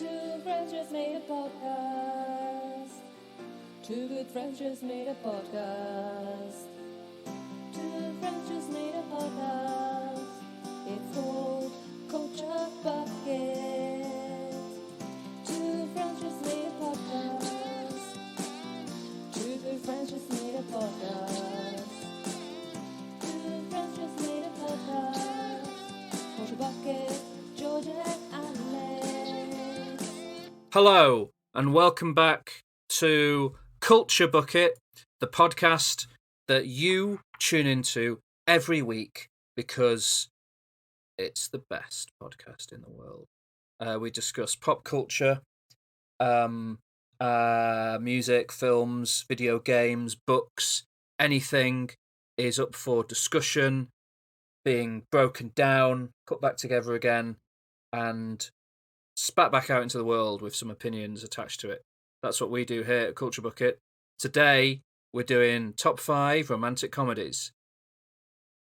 Two friends just made a podcast. Two good friends just made a podcast. Two friends just made a podcast. It's called Culture Bucket. Two friends just made a podcast. Two good friends just made a podcast. Two friends just made a podcast. Culture Bucket, Georgia and Alex. Hello, and welcome back to Culture Bucket, the podcast that you tune into every week because it's the best podcast in the world. We discuss pop culture, music, films, video games, books, anything is up for discussion, being broken down, cut back together again, and spat back out into the world with some opinions attached to it. That's what we do here at Culture Bucket. Today, we're doing top 5 romantic comedies.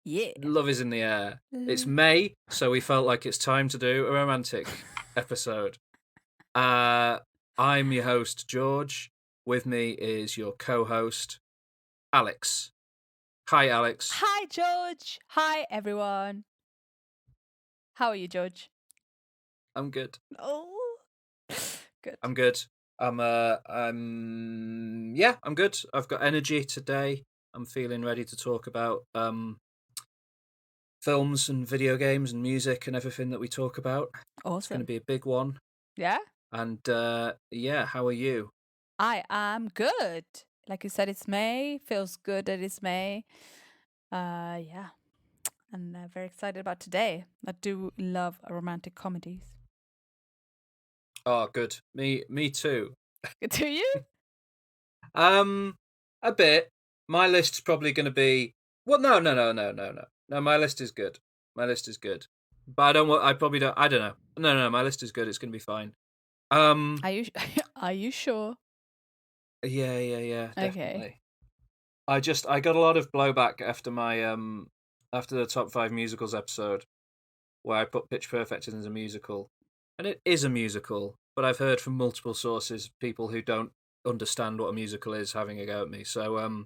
Yeah. Love is in the air. It's May, so we felt like it's time to do a romantic episode. I'm your host, George. With me is your co-host, Alex. Hi, Alex. Hi, George. Hi, everyone. How are you, George? I'm good. Oh, good. I'm good. I'm good. I've got energy today. I'm feeling ready to talk about films and video games and music and everything that we talk about. Awesome. It's going to be a big one. Yeah? And how are you? I am good. Like you said, it's May. Feels good that it's May. Yeah. And very excited about today. I do love romantic comedies. Oh, good. Me too. Do you? A bit. My list's probably going to be. Well, no. No, my list is good. But I don't. I probably don't. I don't know. No. My list is good. It's going to be fine. Are you sure? Yeah. Definitely. Okay. I got a lot of blowback after my after the top 5 musicals episode, where I put Pitch Perfect in as a musical, and it is a musical. But I've heard from multiple sources, people who don't understand what a musical is, having a go at me. So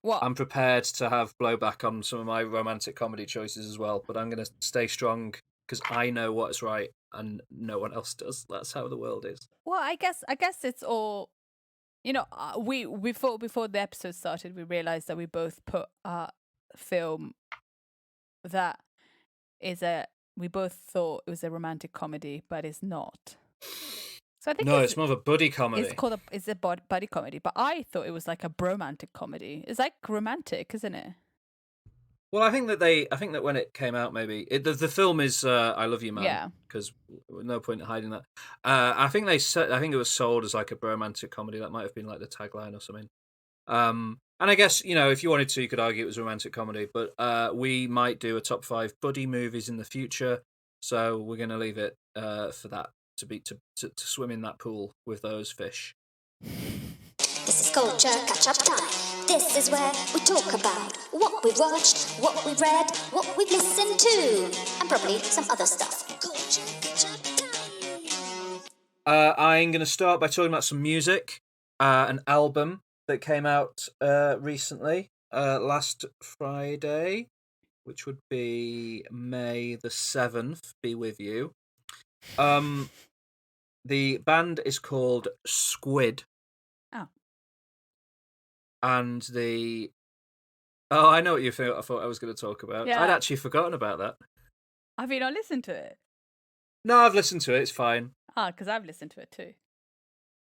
What? I'm prepared to have blowback on some of my romantic comedy choices as well. But I'm going to stay strong because I know what's right and no one else does. That's how the world is. Well, I guess it's all. You know, we before the episode started, we realized that we both put a film that is we both thought it was a romantic comedy, but it's not. So I think No, it's more of a buddy comedy. It's called it's a buddy comedy, but I thought it was like a bromantic comedy. It's like romantic, isn't it? Well, I think that when it came out, maybe the film is "I Love You, Man." Yeah. Because no point in hiding that. I think it was sold as like a romantic comedy. That might have been like the tagline or something. And I guess if you wanted to, you could argue it was a romantic comedy. But we might do a top 5 buddy movies in the future. So we're going to leave it for that to swim in that pool with those fish. This is Culture Catch-Up Time. This is where we talk about what we've watched, what we've read, what we've listened to, and probably some other stuff. Culture Catch-Up Time. I'm going to start by talking about some music, an album that came out recently, last Friday, which would be May the 7th, be with you. The band is called Squid. Oh. And I know what you think. I thought I was going to talk about. Yeah. I'd actually forgotten about that. Have you not listened to it? No, I've listened to it. It's fine. Because I've listened to it too.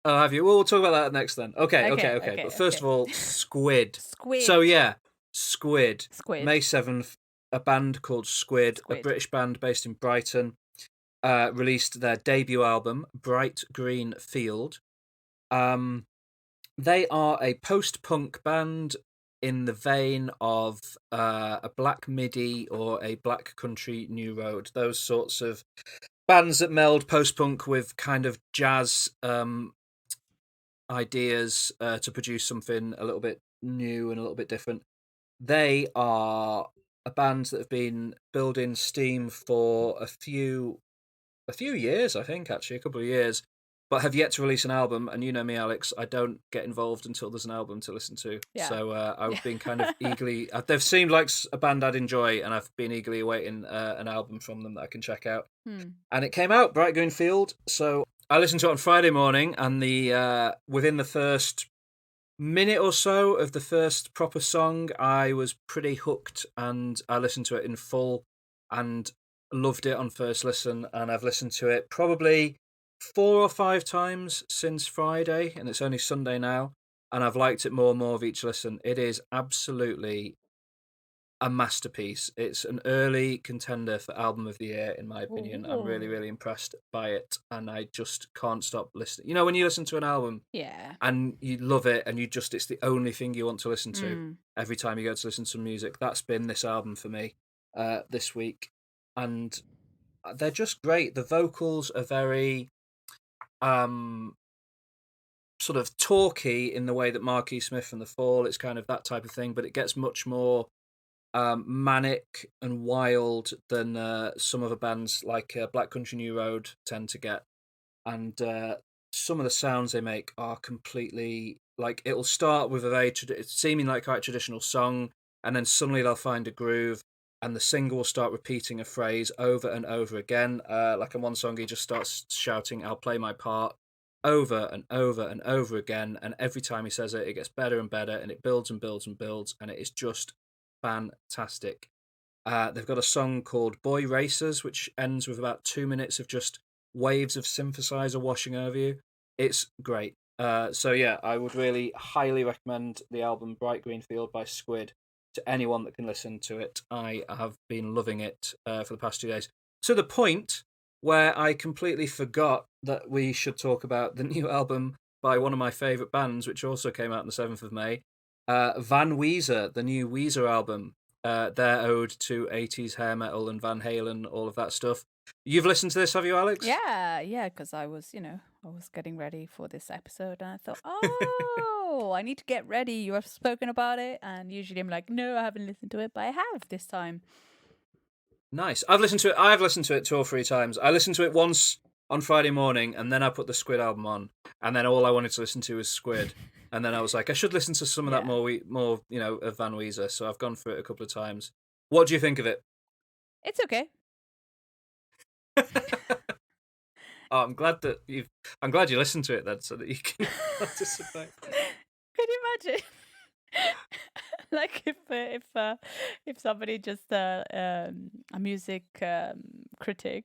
Oh, have you? Well, we'll talk about that next then. Okay. Okay, But first of all, Squid. Squid. So yeah, Squid. Squid. May 7th, a band called Squid, a British band based in Brighton, released their debut album, Bright Green Field. They are a post-punk band in the vein of a Black Midi or a Black Country New Road. Those sorts of bands that meld post-punk with kind of jazz ideas to produce something a little bit new and a little bit different. They are a band that have been building steam for a few a few years, I think, actually, a couple of years, but have yet to release an album. And you know me, Alex, I don't get involved until there's an album to listen to. Yeah. So I've been kind of eagerly, they've seemed like a band I'd enjoy, and I've been eagerly awaiting an album from them that I can check out. And it came out, Bright Green Field. So I listened to it on Friday morning, and within the first minute or so of the first proper song, I was pretty hooked, and I listened to it in full and loved it on first listen. And I've listened to it probably 4 or 5 times since Friday, and it's only Sunday now, and I've liked it more and more of each listen. It is absolutely a masterpiece. It's an early contender for album of the year, in my opinion. I'm really, really impressed by it, and I just can't stop listening. You know, when you listen to an album, and you love it, and it's the only thing you want to listen to every time you go to listen to music. That's been this album for me this week, and they're just great. The vocals are very sort of talky in the way that Marquis Smith and The Fall, it's kind of that type of thing, but it gets much more manic and wild than some other bands like Black Country New Road tend to get. And some of the sounds they make are completely, like, it'll start with a very seeming like quite traditional song, and then suddenly they'll find a groove, and the singer will start repeating a phrase over and over again. Like in one song, he just starts shouting, "I'll play my part," over and over and over again, and every time he says it, it gets better and better, and it builds and builds and builds, and it is just fantastic. They've got a song called Boy Racers, which ends with about 2 minutes of just waves of synthesizer washing over you. It's great. So yeah, I would really highly recommend the album Bright Green Field by Squid to anyone that can listen to it. I have been loving it for the past 2 days, to the point where I completely forgot that we should talk about the new album by one of my favourite bands, which also came out on the 7th of May, Van Weezer, the new Weezer album, their ode to 80s hair metal and Van Halen, all of that stuff. You've listened to this, have you, Alex? Yeah, because I was getting ready for this episode, and I thought, I need to get ready. You have spoken about it, and usually I'm like, no, I haven't listened to it, but I have this time. Nice. I've listened to it 2 or 3 times. I listened to it once on Friday morning, and then I put the Squid album on, and then all I wanted to listen to was Squid. And then I was like, I should listen to some of that more, of Van Weezer. So I've gone through it a couple of times. What do you think of it? It's okay. I'm glad you listened to it then, so that you can participate. Could you imagine? Like if somebody just a music critic,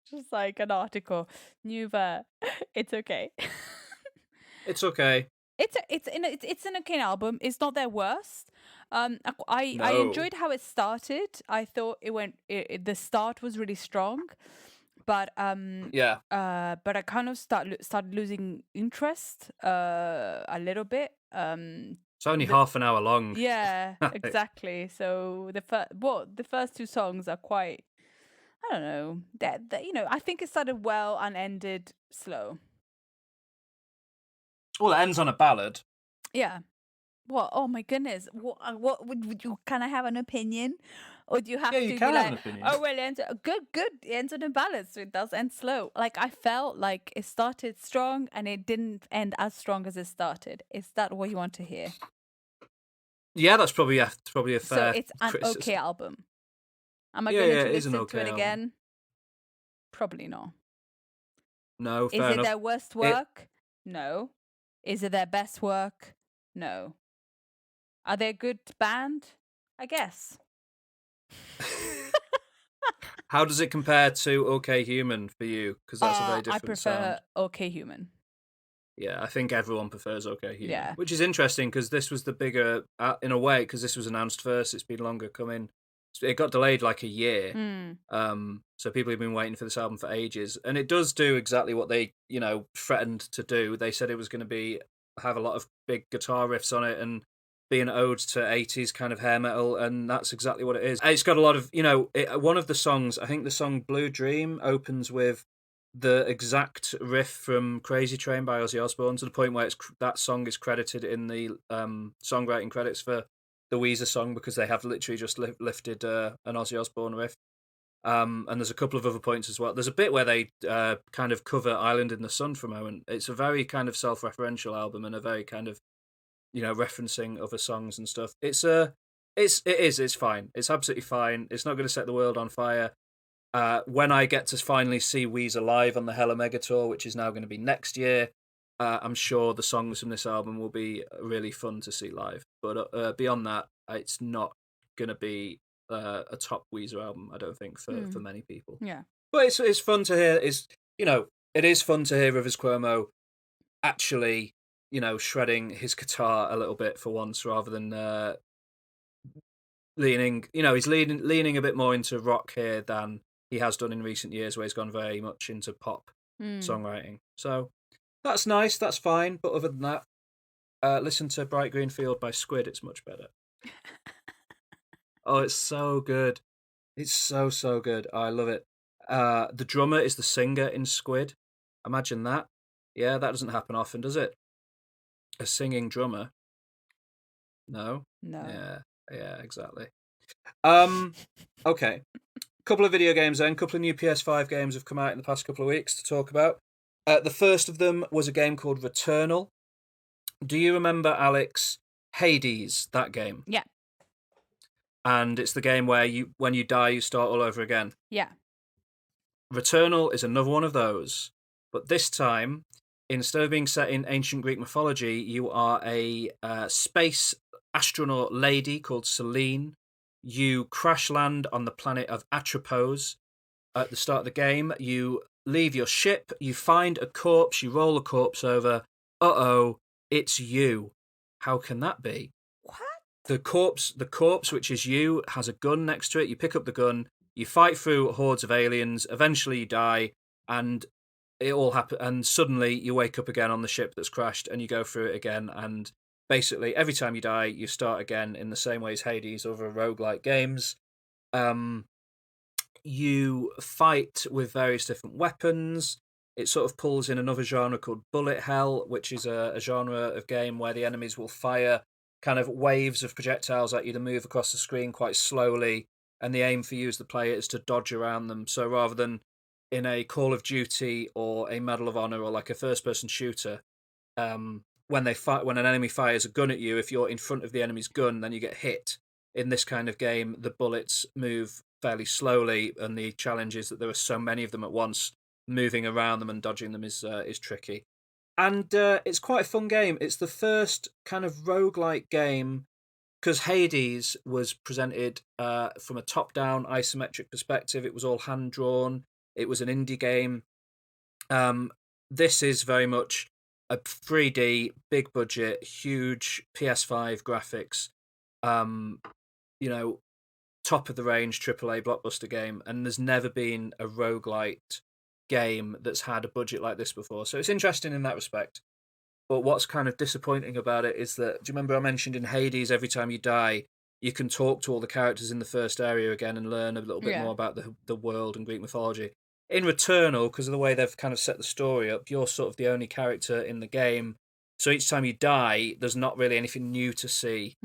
just like an article, it's okay. It's okay. It's an okay album. It's not their worst. I enjoyed how it started. I thought the start was really strong, but but I kind of started losing interest a little bit. It's only half an hour long. Yeah, exactly. So the first 2 songs are quite, I don't know. I think it started well and ended slow. Well, it ends on a ballad. Yeah. What? Oh my goodness! What would you? Can I have an opinion, or do you have to you be can have like, an opinion. oh well, it ends good. It ends on a ballad, so it does end slow. Like I felt like it started strong and it didn't end as strong as it started. Is that what you want to hear? Yeah, that's probably a fair. So it's an criticism. okay album. Am I going to listen to it album. again? Probably not. No, fair enough. Is it enough. their worst work? No. Is it their best work? No. Are they a good band? I guess. How does it compare to OK Human for you? Because that's a very different sound. I prefer OK Human. Yeah, I think everyone prefers OK Human. Yeah. Which is interesting because this was the bigger, in a way, because this was announced first. It's been longer coming. It got delayed like a year. So people have been waiting for this album for ages. And it does do exactly what they, threatened to do. They said it was going to have a lot of big guitar riffs on it and be an ode to 80s kind of hair metal, and that's exactly what it is. It's got a lot of, one of the songs, I think the song Blue Dream opens with the exact riff from Crazy Train by Ozzy Osbourne, to the point where that song is credited in the songwriting credits for the Weezer song, because they have literally just lifted an Ozzy Osbourne riff. And there's a couple of other points as well. There's a bit where they kind of cover Island in the Sun for a moment. It's a very kind of self-referential album and a very kind of, referencing other songs and stuff. It's fine. It's absolutely fine. It's not going to set the world on fire. When I get to finally see Weezer live on the Hella Mega Tour, which is now going to be next year, I'm sure the songs from this album will be really fun to see live. But beyond that, it's not going to be a top Weezer album, I don't think, for many people. Yeah. But it's fun to hear. It is fun to hear Rivers Cuomo actually, shredding his guitar a little bit for once, rather than leaning. He's leaning a bit more into rock here than he has done in recent years, where he's gone very much into pop songwriting. So that's nice. That's fine. But other than that, listen to Bright Green Field by Squid. It's much better. Oh, it's so good. It's so, so good. I love it. The drummer is the singer in Squid. Imagine that. Yeah, that doesn't happen often, does it? A singing drummer. No? No. Yeah, exactly. Okay. Couple of video games then. Couple of new PS5 games have come out in the past couple of weeks to talk about. The first of them was a game called Returnal. Do you remember, Alex, Hades, that game? Yeah. And it's the game where when you die, you start all over again. Yeah. Returnal is another one of those. But this time, instead of being set in ancient Greek mythology, you are a space astronaut lady called Selene. You crash land on the planet of Atropos at the start of the game. You leave your ship, you find a corpse, you roll a corpse over. Uh-oh, it's you. How can that be? What? The corpse, which is you, has a gun next to it. You pick up the gun, you fight through hordes of aliens, eventually you die, and it all happens, and suddenly you wake up again on the ship that's crashed, and you go through it again, and basically every time you die, you start again in the same way as Hades or other roguelike games. You fight with various different weapons. It sort of pulls in another genre called bullet hell, which is a genre of game where the enemies will fire kind of waves of projectiles at you to move across the screen quite slowly, and the aim for you as the player is to dodge around them. So rather than in a Call of Duty or a Medal of Honor or like a first-person shooter, when an enemy fires a gun at you, if you're in front of the enemy's gun, then you get hit. In this kind of game, the bullets move fairly slowly, and the challenge is that there are so many of them at once. Moving around them and dodging them is tricky. And it's quite a fun game. It's the first kind of roguelike game, because Hades was presented from a top-down isometric perspective. It was all hand-drawn. It was an indie game. This is very much a 3D, big budget, huge PS5 graphics, top of the range AAA blockbuster game, and there's never been a roguelite game that's had a budget like this before. So it's interesting in that respect. But what's kind of disappointing about it is that, do you remember I mentioned in Hades, every time you die, you can talk to all the characters in the first area again and learn a little bit more about the world and Greek mythology. In Returnal, because of the way they've kind of set the story up, you're sort of the only character in the game. So each time you die, there's not really anything new to see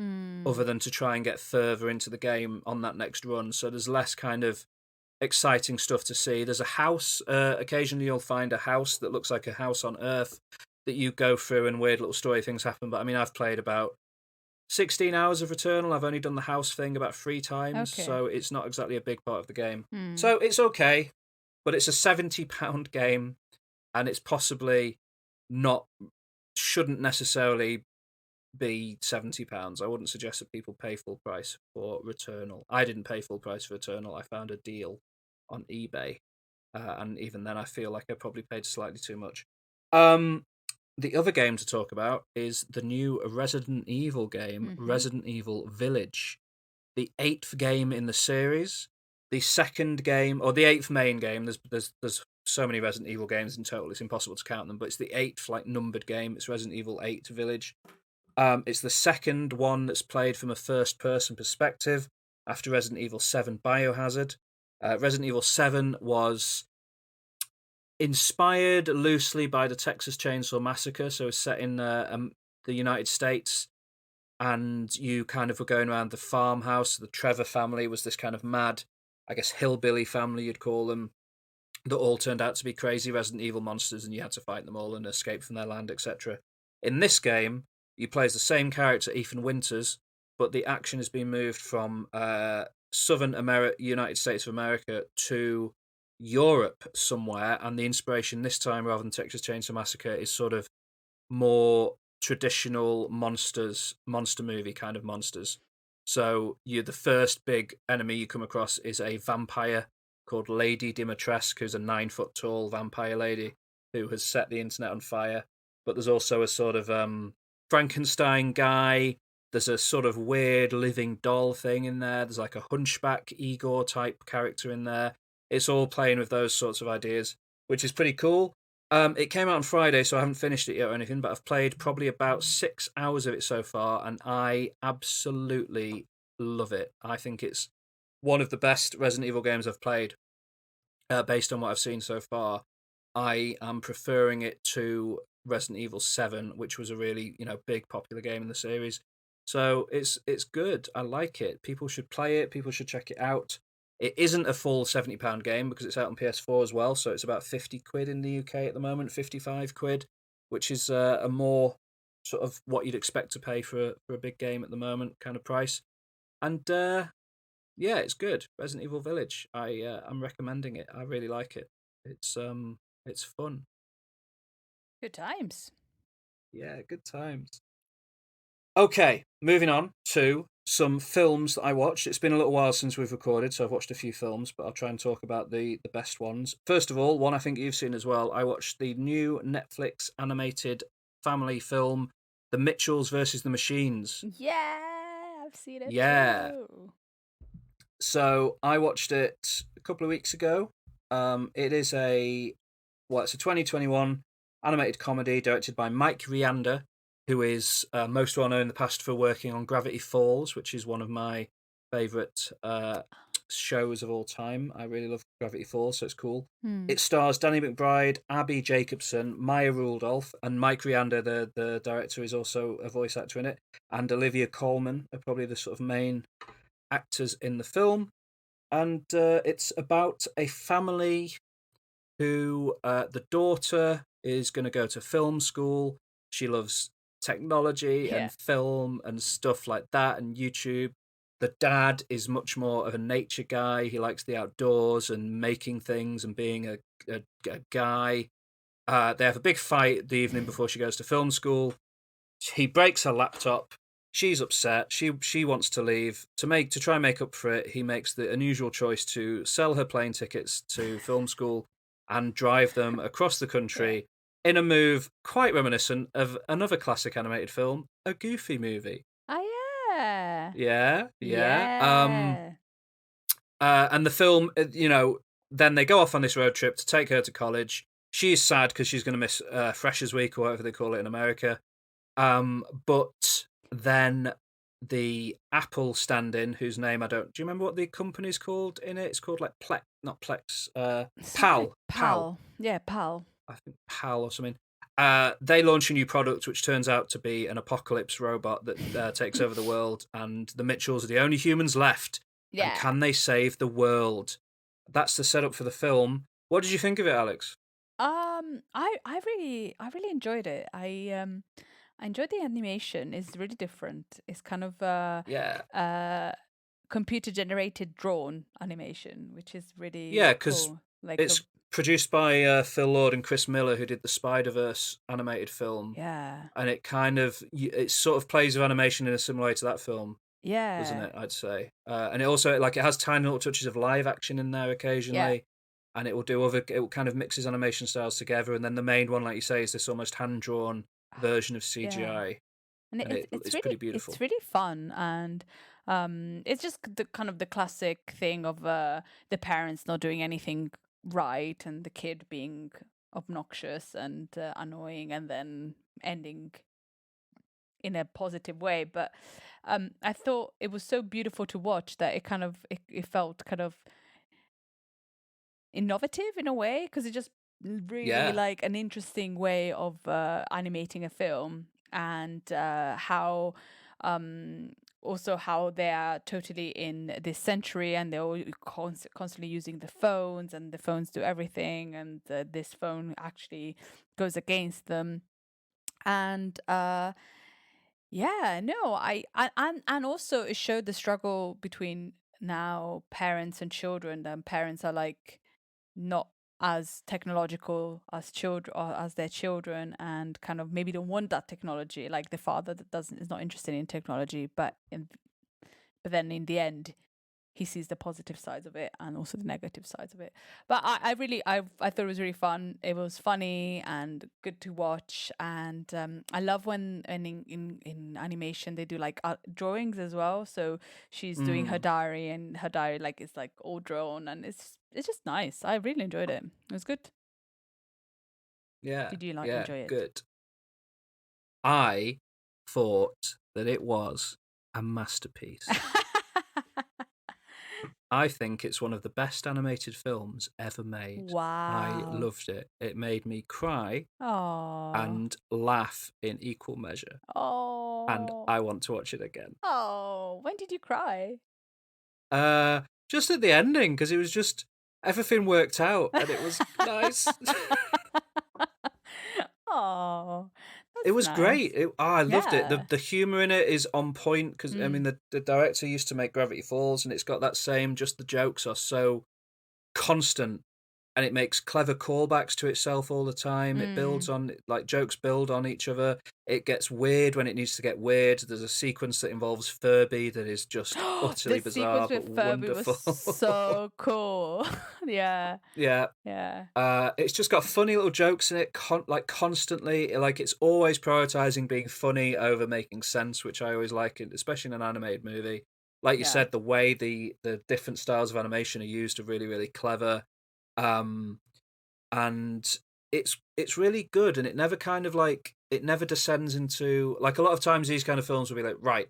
other than to try and get further into the game on that next run. So there's less kind of exciting stuff to see. There's a house. Occasionally you'll find a house that looks like a house on Earth that you go through and weird little story things happen. But I mean, I've played about 16 hours of Returnal. I've only done the house thing about 3 times. Okay. So it's not exactly a big part of the game. So it's okay. But it's a £70 game, and it's possibly shouldn't necessarily be £70. I wouldn't suggest that people pay full price for Returnal. I didn't pay full price for Returnal. I found a deal on eBay, and even then I feel like I probably paid slightly too much. The other game to talk about is the new Resident Evil game, Resident Evil Village, the 8th game in the series. The second game, or the 8th main game, there's so many Resident Evil games in total, it's impossible to count them, but it's the 8th numbered game. It's Resident Evil 8 Village. It's the second one that's played from a first-person perspective after Resident Evil 7 Biohazard. Resident Evil 7 was inspired loosely by the Texas Chainsaw Massacre, so it's set in the United States, and you kind of were going around the farmhouse. The Trevor family was this kind of mad I guess, hillbilly family, you'd call them, that all turned out to be crazy Resident Evil monsters, and you had to fight them all and escape from their land, etc. In this game, you play as the same character, Ethan Winters, but the action has been moved from Southern United States of America to Europe somewhere, and the inspiration this time, rather than Texas Chainsaw Massacre, is sort of more traditional monster movie kind of monsters. So the first big enemy you come across is a vampire called Lady Dimitrescu, who's a 9-foot tall vampire lady who has set the internet on fire. But there's also a sort of Frankenstein guy. There's a sort of weird living doll thing in there. There's like a hunchback Igor type character in there. It's all playing with those sorts of ideas, which is pretty cool. It came out on Friday, so I haven't finished it yet or anything, but I've played probably about 6 hours of it so far, and I absolutely love it. I think it's one of the best Resident Evil games I've played, based on what I've seen so far. I am preferring it to Resident Evil 7, which was a really, big popular game in the series. So it's good. I like it. People should play it. People should check it out. It isn't a full £70 game because it's out on PS4 as well, so it's about 50 quid in the UK at the moment, 55 quid, which is a more sort of what you'd expect to pay for a big game at the moment kind of price. And yeah, it's good. Resident Evil Village. I'm recommending it. I really like it. It's fun. Good times. Yeah, good times. Okay, moving on to some films that I watched. It's been a little while since we've recorded, so I've watched a few films, but I'll try and talk about the best ones. First of all, one I think you've seen as well, I watched the new Netflix animated family film, The Mitchells versus the Machines. Yeah, I've seen it. Yeah. Too. So I watched it a couple of weeks ago. It's a 2021 animated comedy directed by Mike Rianda, who is most well known in the past for working on Gravity Falls, which is one of my favourite shows of all time. I really love Gravity Falls, so it's cool. It stars Danny McBride, Abby Jacobson, Maya Rudolph, and Mike Rianda, the director, is also a voice actor in it, and Olivia Colman are probably the sort of main actors in the film. And it's about a family who the daughter is going to go to film school. She loves technology and film and stuff like that and YouTube. The dad is much more of a nature guy. He likes the outdoors and making things and being a guy. They have a big fight the evening before she goes to film school. He breaks her laptop. She's upset. She wants to leave. To try and make up for it, he makes the unusual choice to sell her plane tickets to film school and drive them across the country in a move quite reminiscent of another classic animated film, a Goofy movie. Oh, yeah. Yeah. And the film, then they go off on this road trip to take her to college. She's sad because she's going to miss Freshers Week or whatever they call it in America. But then the Apple stand-in, whose name I don't... Do you remember what the company's called in it? It's called like not Plex. Pal. Yeah, Pal. I think Pal or something. They launch a new product which turns out to be an apocalypse robot that takes over the world, and the Mitchells are the only humans left. Yeah. And can they save the world? That's the setup for the film. What did you think of it, Alex? I really enjoyed it. I enjoyed the animation. It's really different. It's kind of computer generated drawn animation, which is really because cool. Like it's produced by Phil Lord and Chris Miller, who did the Spider-Verse animated film. Yeah. And it sort of plays with animation in a similar way to that film. Yeah. Doesn't it? I'd say. And it also it has tiny little touches of live action in there occasionally. Yeah. And it will kind of mixes animation styles together. And then the main one, like you say, is this almost hand-drawn version of CGI. Yeah. And it's really, pretty beautiful. It's really fun, and it's just the kind of the classic thing of the parents not doing anything right and the kid being obnoxious and annoying, and then ending in a positive way. But I thought it was so beautiful to watch that it felt kind of innovative in a way, because it just really like an interesting way of animating a film, and how also how they are totally in this century, and they're all constantly using the phones, and the phones do everything, and this phone actually goes against them. And yeah, no, and also it showed the struggle between now parents and children. And parents are like not as technological as children or as their children, and kind of maybe don't want that technology, like the father that doesn't is not interested in technology, but then in the end he sees the positive sides of it and also the negative sides of it. But I thought it was really fun. It was funny and good to watch. And I love when in animation they do like drawings as well. So she's doing her diary, and her diary like is like all drawn, and it's just nice. I really enjoyed it. It was good. Yeah. Did you Yeah, enjoy it? good. I thought that it was a masterpiece. I think it's one of the best animated films ever made. I Wow. loved it. It made me cry Oh. and laugh in equal measure. And Oh. I want to watch it again. Oh. When did you cry? Just at the ending, because it was just everything worked out and it was nice. Oh. It was nice. great. I loved it. Yeah. The humor in it is on point because I mean the director used to make Gravity Falls, and it's got that same. Just the jokes are so constant, and it makes clever callbacks to itself all the time. It builds on like jokes build on each other. It gets weird when it needs to get weird. There's a sequence that involves Furby that is just utterly The bizarre sequence but with Furby wonderful. was so cool. Yeah. Yeah. Yeah. It's just got funny little jokes in it, constantly. Like it's always prioritizing being funny over making sense, which I always like, especially in an animated movie. Like you Yeah. said, the way the different styles of animation are used are really, really clever, and it's really good. And it never kind of like it never descends into like a lot of times these kind of films will be like, right,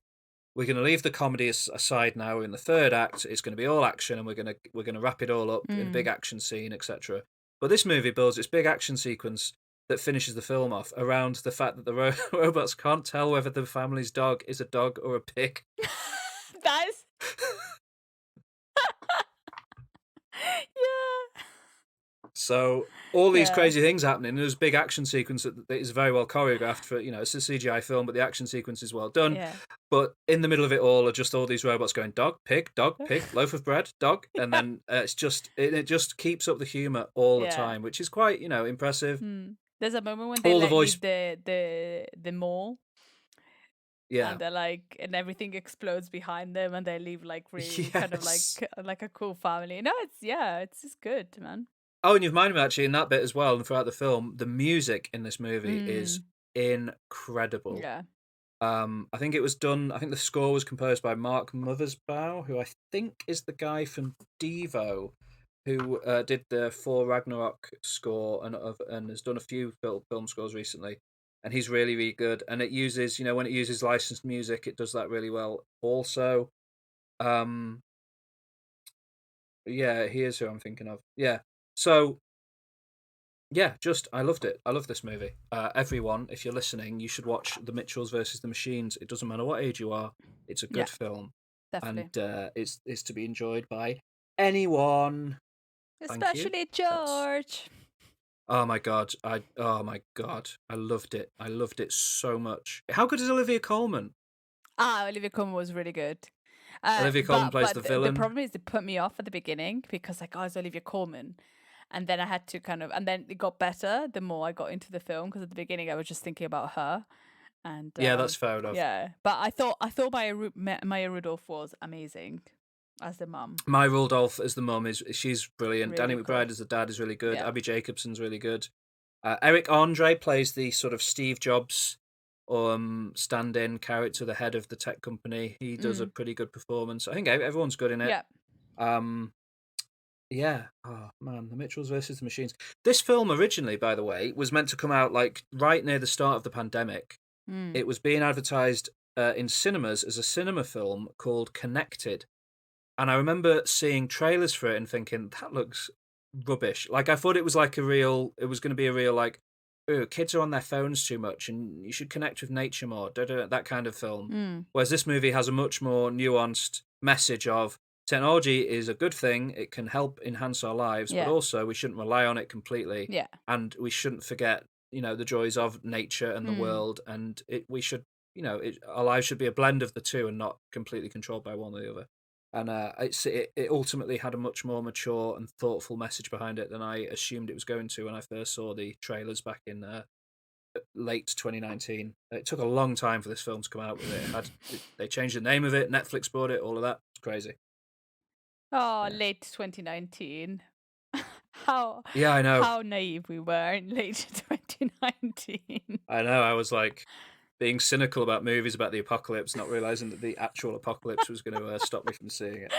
we're going to leave the comedy aside now. In the third act, it's going to be all action, and we're going to wrap it all up in a big action scene, etc. But this movie builds its big action sequence that finishes the film off around the fact that the robots can't tell whether the family's dog is a dog or a pig. That is. Yeah. So all these Yeah. crazy things happening. And there's a big action sequence that is very well choreographed for, it's a CGI film, but the action sequence is well done. Yeah. But in the middle of it all are just all these robots going dog, pig, loaf of bread, dog, and then it's just it just keeps up the humor all the time, which is quite impressive. There's a moment when All they the voice, leave the mall, yeah, and they're like, and everything explodes behind them, and they leave like really kind of yes. like a cool family. No, it's just good, man. Oh, and you've reminded me actually in that bit as well, and throughout the film, the music in this movie is incredible. Yeah. I think it was done. I think the score was composed by Mark Mothersbaugh, who I think is the guy from Devo, who did the Thor Ragnarok score and has done a few film scores recently. And he's really, really good. And it uses, when it uses licensed music, it does that really well. Also, yeah, he is who I'm thinking of. Yeah, so. Yeah, I loved it. I love this movie. Everyone, if you're listening, you should watch The Mitchells versus the Machines. It doesn't matter what age you are. It's a good film. Definitely. And it's to be enjoyed by anyone. Especially George. Oh my god. I loved it. I loved it so much. How good is Olivia Colman? Olivia Colman was really good. Olivia Colman plays the villain. The problem is it put me off at the beginning because it's Olivia Colman. And then I had to and then it got better the more I got into the film, because at the beginning I was just thinking about her. And yeah, that's fair enough. Yeah, but I thought Maya Rudolph was amazing as the mum. Maya Rudolph as the mum she's brilliant. Really Danny good. McBride as the dad is really good. Yeah. Abby Jacobson's really good. Eric Andre plays the sort of Steve Jobs stand-in character, the head of the tech company. He does a pretty good performance. I think everyone's good in it. Yeah. Yeah. Oh man, The Mitchells versus the Machines. This film originally, by the way, was meant to come out like right near the start of the pandemic. It was being advertised in cinemas as a cinema film called Connected. And I remember seeing trailers for it and thinking, that looks rubbish. Like I thought it was like it was going to be a real like kids are on their phones too much and you should connect with nature more, that kind of film. Mm. Whereas this movie has a much more nuanced message of technology is a good thing, it can help enhance our lives, but Yeah. also we shouldn't rely on it completely. Yeah. And we shouldn't forget, the joys of nature and the Mm. world, and we should, our lives should be a blend of the two and not completely controlled by one or the other. And it ultimately had a much more mature and thoughtful message behind it than I assumed it was going to when I first saw the trailers back in late 2019. It took a long time for this film to come out with it. They changed the name of it, Netflix bought it, all of that. It's crazy. Oh, Yeah. late 2019. How Yeah, I know. how naive we were in late 2019. I know. I was like being cynical about movies about the apocalypse, not realizing that the actual apocalypse was going to stop me from seeing it.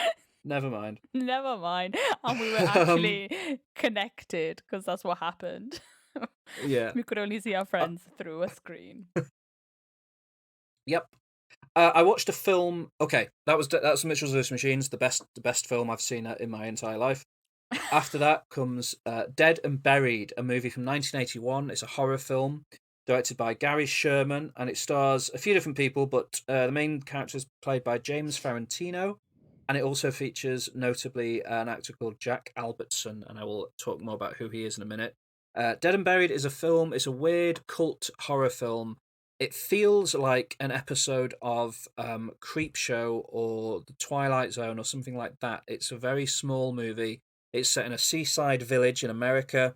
Never mind. Never mind. And we were actually connected because that's what happened. Yeah. We could only see our friends through a screen. Yep. I watched a film. Okay, that was Mitchell's vs. Machines, the best film I've seen in my entire life. After that comes Dead and Buried, a movie from 1981. It's a horror film directed by Gary Sherman, and it stars a few different people, but the main character is played by James Farentino, and it also features notably an actor called Jack Albertson, and I will talk more about who he is in a minute. Dead and Buried is a film. It's a weird cult horror film. It feels like an episode of Creepshow or The Twilight Zone or something like that. It's a very small movie. It's set in a seaside village in America,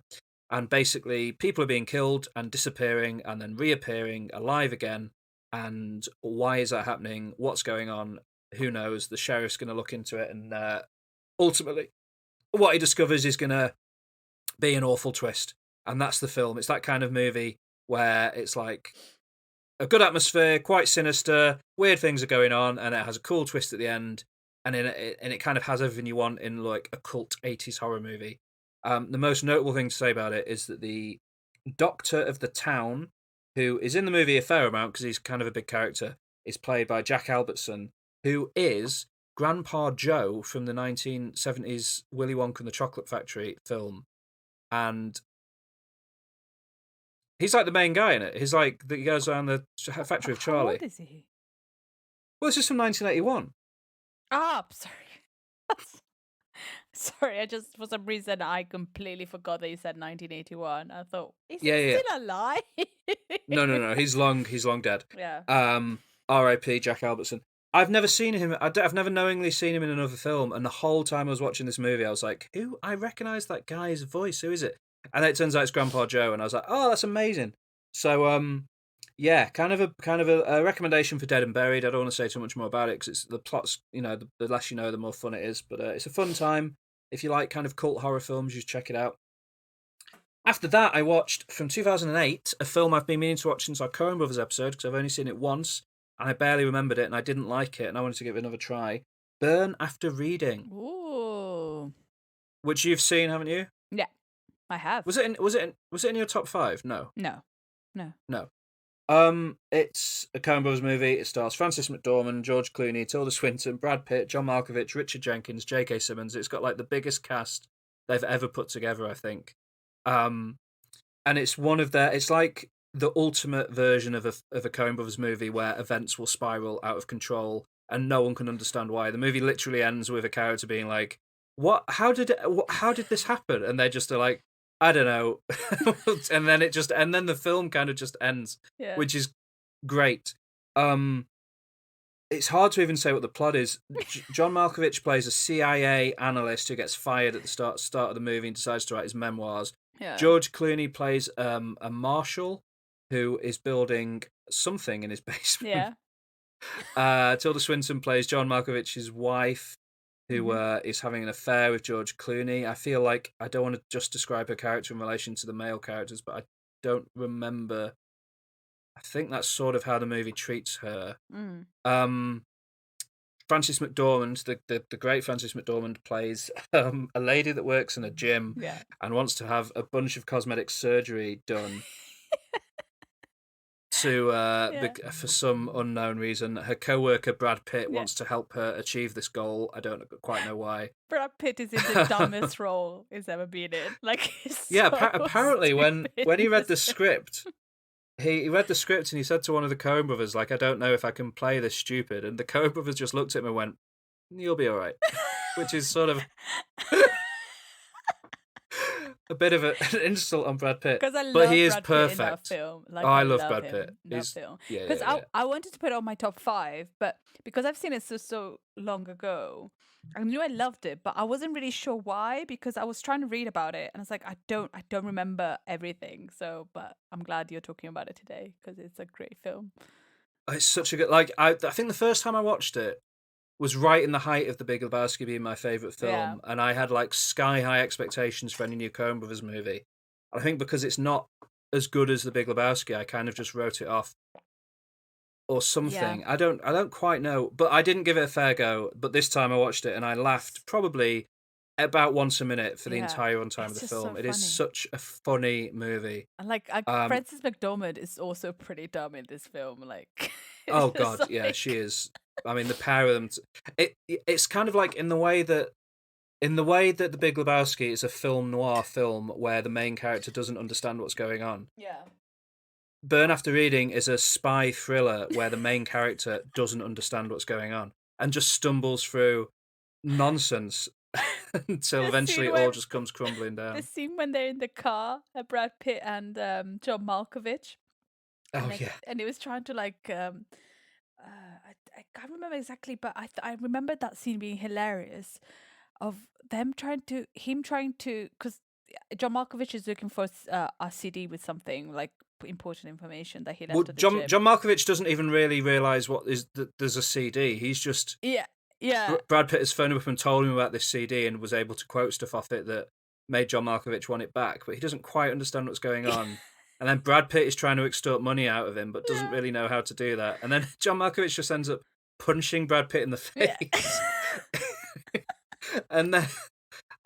and basically people are being killed and disappearing and then reappearing alive again. And why is that happening? What's going on? Who knows? The sheriff's going to look into it, and ultimately what he discovers is going to be an awful twist. And that's the film. It's that kind of movie where it's like a good atmosphere, quite sinister, weird things are going on, and it has a cool twist at the end. And it kind of has everything you want in like a cult 80s horror movie. The most notable thing to say about it is that the doctor of the town, who is in the movie a fair amount because he's kind of a big character, is played by Jack Albertson, who is Grandpa Joe from the 1970s Willy Wonka and the Chocolate Factory film. And he's like the main guy in it. He's like, he goes around the factory of Charlie. How old is he? Well, this is from 1981. Ah, sorry. Sorry, I just, for some reason, I completely forgot that you said 1981. I thought, is he still alive? No. He's long dead. Yeah. R.I.P. Jack Albertson. I've never seen him. I've never knowingly seen him in another film. And the whole time I was watching this movie, I was like, "Who? I recognise that guy's voice. Who is it?" And then it turns out it's Grandpa Joe. And I was like, "Oh, that's amazing." So, yeah, kind of a recommendation for Dead and Buried. I don't want to say too much more about it because it's the plot's, the less you know, the more fun it is. But it's a fun time. If you like kind of cult horror films, you should check it out. After that, I watched from 2008 a film I've been meaning to watch since our Coen Brothers episode because I've only seen it once and I barely remembered it and I didn't like it and I wanted to give it another try. Burn After Reading. Ooh. Which you've seen, haven't you? Yeah, I have. Was it in your top 5? No. It's a Coen Brothers movie. It stars Frances McDormand, George Clooney, Tilda Swinton, Brad Pitt, John Malkovich, Richard Jenkins, J.K. Simmons. It's got like the biggest cast they've ever put together, I think. And it's it's like the ultimate version of a Coen Brothers movie where events will spiral out of control and no one can understand why. The movie literally ends with a character being like, "What? How did this happen?" And they just are like, "I don't know." and then the film kind of just ends, which is great. It's hard to even say what the plot is. John Malkovich plays a CIA analyst who gets fired at the start of the movie and decides to write his memoirs. Yeah. George Clooney plays a marshal who is building something in his basement. Yeah. Tilda Swinton plays John Malkovich's wife, who is having an affair with George Clooney. I feel like I don't want to just describe her character in relation to the male characters, but I don't remember. I think that's sort of how the movie treats her. Frances McDormand, the great Frances McDormand, plays a lady that works in a gym and wants to have a bunch of cosmetic surgery done to Yeah. for some unknown reason, her co-worker Brad Pitt Yeah. wants to help her achieve this goal. I don't quite know why. Brad Pitt is in the dumbest role he's ever been in. Like, he's Yeah, so apparently when stupid he in read the this film. script, he read the script and he said to one of the Coen brothers, like, I don't know if I can play this stupid. And the Coen brothers just looked at him and went, you'll be all right. Which is sort of a bit of an insult on Brad Pitt. Because I But love he is Brad Pitt in that perfect. film. Like, Oh, I love love Brad him Pitt. in that He's film. yeah, Because yeah. I wanted to put it on my top 5, but because I've seen it so long ago, I knew I loved it, but I wasn't really sure why, because I was trying to read about it and I was like, I don't remember everything. So, but I'm glad you're talking about it today because it's a great film. It's such a good, like, I think the first time I watched it was right in the height of The Big Lebowski being my favourite film, Yeah. and I had like sky high expectations for any new Coen Brothers movie. I think because it's not as good as The Big Lebowski, I kind of just wrote it off or something. Yeah. I don't quite know, but I didn't give it a fair go. But this time I watched it and I laughed probably about once a minute for the Yeah. entire runtime of It's the just so film. It is funny. such a funny movie. And like Frances McDormand is also pretty dumb in this film. Like, it's Oh just God, yeah, like- she is. I mean, the pair of them. It's kind of like in the way that The Big Lebowski is a film noir film where the main character doesn't understand what's going on. Yeah. Burn After Reading is a spy thriller where the main character doesn't understand what's going on and just stumbles through nonsense until The eventually scene it all where- just comes crumbling The down. scene when they're in the car, Brad Pitt and John Malkovich. Oh and yeah. And he was trying to like I can't remember exactly, but I remember that scene being hilarious of him trying to because John Malkovich is looking for a CD with something like important information that he left Well, at the John gym. Malkovich doesn't even really realise what is that there's a CD. He's just Yeah. Brad Pitt has phoned him up and told him about this CD and was able to quote stuff off it that made John Malkovich want it back, but he doesn't quite understand what's going on. And then Brad Pitt is trying to extort money out of him, but doesn't Yeah. really know how to do that. And then John Malkovich just ends up punching Brad Pitt in the face, Yeah.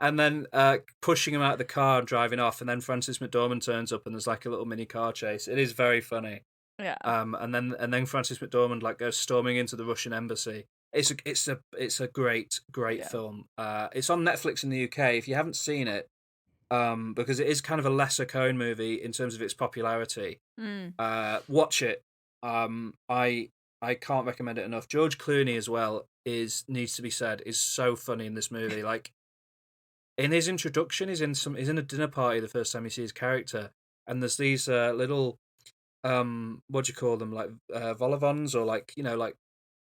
and then pushing him out of the car and driving off. And then Frances McDormand turns up and there's like a little mini car chase. It is very funny. Yeah. And then Frances McDormand like goes storming into the Russian embassy. It's a great Yeah. film. It's on Netflix in the UK. If you haven't seen it, because it is kind of a lesser Coen movie in terms of its popularity, watch it. I can't recommend it enough. George Clooney as well needs to be said is so funny in this movie. Like in his introduction, he's in a dinner party the first time you see his character, and there's these little what do you call them, like vol-au-vents or like like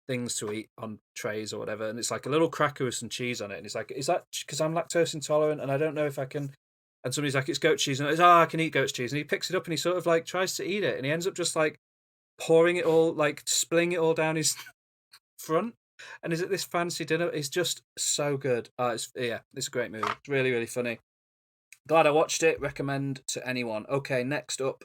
things to eat on trays or whatever, and it's like a little cracker with some cheese on it, and it's like, is that because I'm lactose intolerant and I don't know if I can, and somebody's like, it's goat cheese, and it's I can eat goat cheese, and he picks it up and he sort of like tries to eat it, and he ends up just like pouring it all, like spilling it all down his front, and is at this fancy dinner. It's just so good. It's a great movie. It's really, really funny. Glad I watched it. Recommend to anyone. Okay, next up,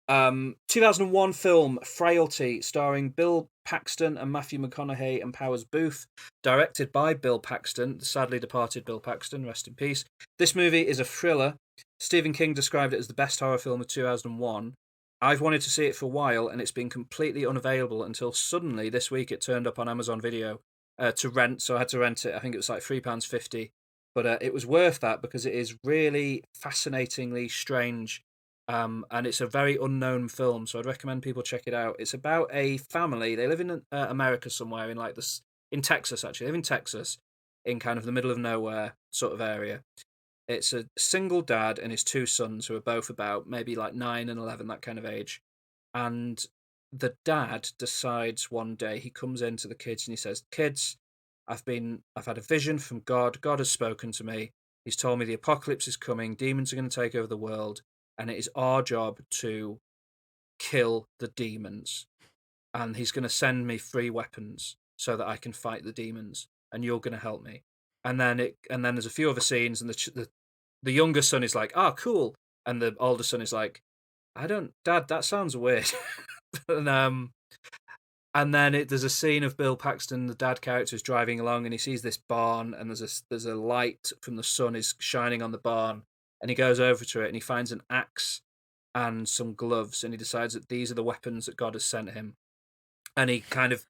2001 film Frailty, starring Bill Paxton and Matthew McConaughey and Powers Booth, directed by Bill Paxton, the sadly departed Bill Paxton, rest in peace. This movie is a thriller. Stephen King described it as the best horror film of 2001. I've wanted to see it for a while, and it's been completely unavailable until suddenly this week it turned up on Amazon Video to rent, so I had to rent it. I think it was like £3.50, but it was worth that because it is really fascinatingly strange. And it's a very unknown film, so I'd recommend people check it out. It's about a family. They live in America somewhere, in like this, in Texas actually. They live in Texas, in kind of the middle of nowhere sort of area. It's a single dad and his two sons who are both about maybe like 9 and 11, that kind of age. And the dad decides one day, he comes in to the kids and he says, "Kids, I've had a vision from God. God has spoken to me. He's told me the apocalypse is coming. Demons are going to take over the world. And it is our job to kill the demons. And he's going to send me free weapons so that I can fight the demons. And you're going to help me." And then there's a few other scenes, and the younger son is like, "Oh, cool," and the older son is like, "Dad, that sounds weird." And then there's a scene of Bill Paxton, the dad character, is driving along, and he sees this barn, and there's a light from the sun is shining on the barn. And he goes over to it and he finds an axe and some gloves, and he decides that these are the weapons that God has sent him. And he kind of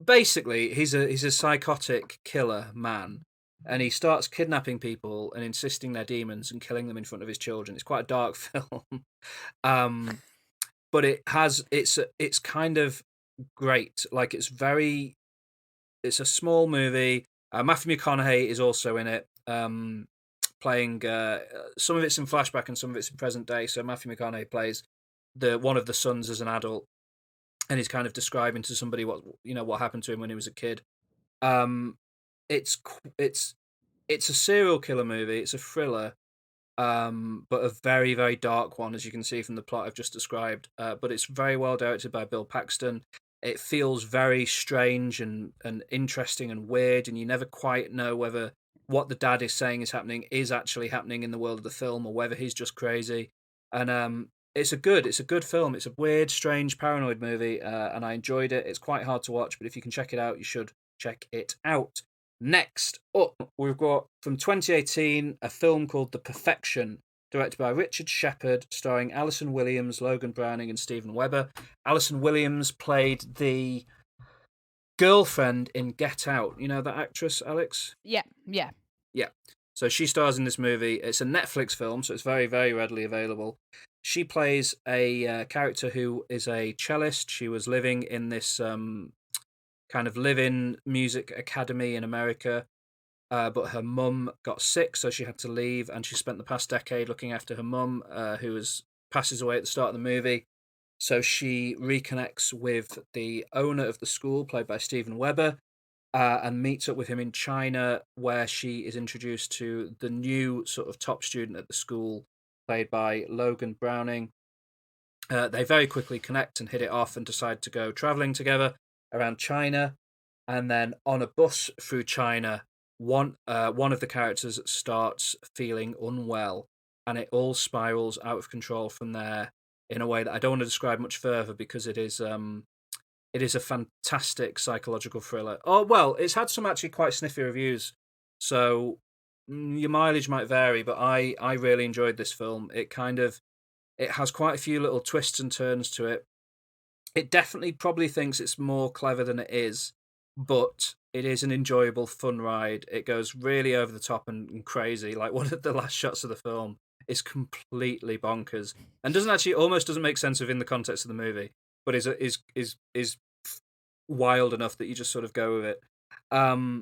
basically he's a psychotic killer man, and he starts kidnapping people and insisting they're demons and killing them in front of his children. It's quite a dark film, but it's kind of great. Like it's a small movie. Matthew McConaughey is also in it, playing some of it's in flashback and some of it's in present day. So Matthew McConaughey plays one of the sons as an adult, and he's kind of describing to somebody what happened to him when he was a kid. It's a serial killer movie. It's a thriller, but a very, very dark one, as you can see from the plot I've just described. But it's very well directed by Bill Paxton. It feels very strange and interesting and weird, and you never quite know whether what the dad is saying is actually happening in the world of the film, or whether he's just crazy. And it's a good film. It's a weird, strange, paranoid movie, and I enjoyed it. It's quite hard to watch, but if you can check it out, you should check it out. Next up, we've got from 2018 a film called The Perfection, directed by Richard Shepard, starring Alison Williams, Logan Browning, and Steven Weber. Alison Williams played the girlfriend in Get Out. You know that actress, Alex? Yeah. Yeah. So she stars in this movie. It's a Netflix film, so it's very, very readily available. She plays a character who is a cellist. She was living in this kind of live-in music academy in America, but her mum got sick, so she had to leave, and she spent the past decade looking after her mum, who passes away at the start of the movie. So she reconnects with the owner of the school, played by Steven Weber, and meets up with him in China, where she is introduced to the new sort of top student at the school, played by Logan Browning. They very quickly connect and hit it off and decide to go traveling together around China. And then on a bus through China, one of the characters starts feeling unwell, and it all spirals out of control from there in a way that I don't want to describe much further, because it is a fantastic psychological thriller. Oh, well, it's had some actually quite sniffy reviews, so your mileage might vary, but I really enjoyed this film. It has quite a few little twists and turns to it. It definitely probably thinks it's more clever than it is, but it is an enjoyable, fun ride. It goes really over the top and crazy. Like one of the last shots of the film is completely bonkers and almost doesn't make sense within the context of the movie, but is wild enough that you just sort of go with it.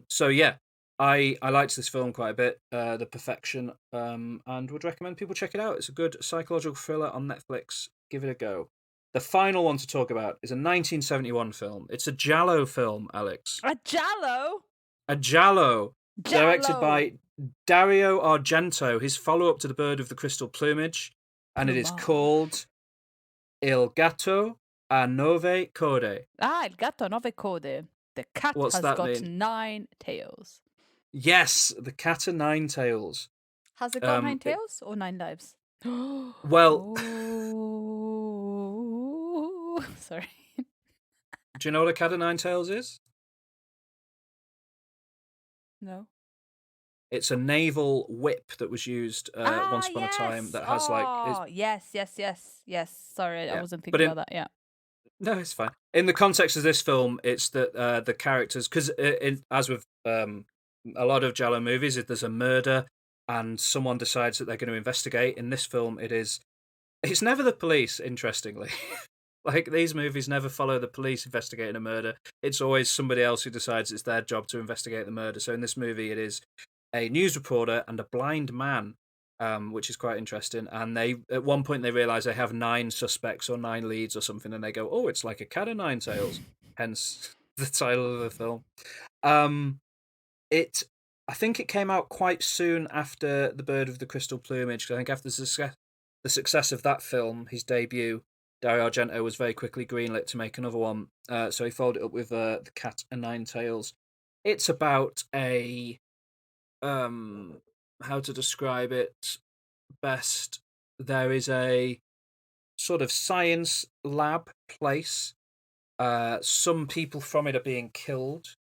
So yeah, I liked this film quite a bit, The Perfection, and would recommend people check it out. It's a good psychological thriller on Netflix. Give it a go. The final one to talk about is a 1971 film. It's a Giallo film, Alex. A Giallo? A Giallo. Directed by Dario Argento, his follow-up to The Bird of the Crystal Plumage, and it is called Il Gatto a Nove Code. Il Gatto a Nove Code. The cat has got 9 tails. Yes, the cat of 9 tails. Has it got 9 tails or 9 lives? Well, sorry. Do you know what a cat of 9 tails is? No. It's a naval whip that was used once upon a time that has yes. Sorry, I wasn't thinking about that. Yeah. No, it's fine. In the context of this film, it's that the characters, because as with a lot of Giallo movies, if there's a murder and someone decides that they're going to investigate, in this film it's never the police, interestingly. Like, these movies never follow the police investigating a murder. It's always somebody else who decides it's their job to investigate the murder. So in this movie, it is a news reporter and a blind man, which is quite interesting. And at one point they realise they have 9 suspects or 9 leads or something, and they go, "Oh, it's like a cat of 9 tails." Hence the title of the film. I think it came out quite soon after The Bird of the Crystal Plumage. I think after the success of that film, his debut, Dario Argento was very quickly greenlit to make another one. So he followed it up with The Cat and 9 Tails. It's about how to describe it best. There is a sort of science lab place. Some people from it are being killed.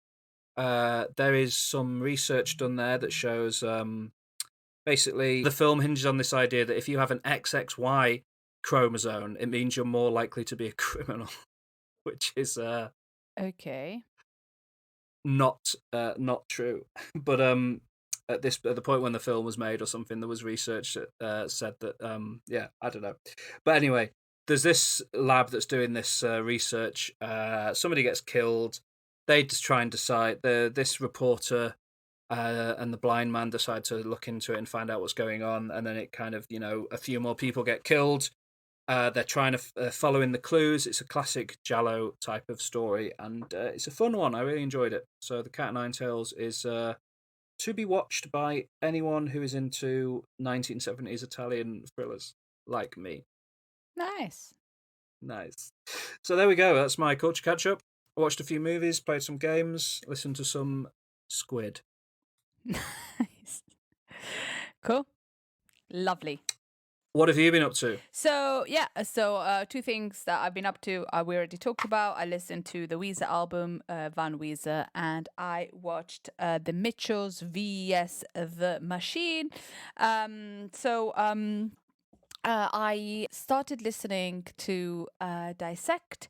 There is some research done there that shows Basically, the film hinges on this idea that if you have an XXY chromosome, it means you're more likely to be a criminal, which is Okay. not true. But at the point when the film was made or something, there was research that said that I don't know. But anyway, there's this lab that's doing this research. Somebody gets killed. They just try and decide. This reporter and the blind man decide to look into it and find out what's going on. And then it kind of, a few more people get killed. They're trying to follow in the clues. It's a classic Giallo type of story, and it's a fun one. I really enjoyed it. So The Cat o' Nine Tails is to be watched by anyone who is into 1970s Italian thrillers like me. Nice. So there we go. That's my culture catch-up. I watched a few movies, played some games, listened to some Squid. Nice. Cool. Lovely. What have you been up to? So two things that I've been up to, we already talked about. I listened to the Weezer album, Van Weezer, and I watched the Mitchells vs. The Machine. I started listening to Dissect,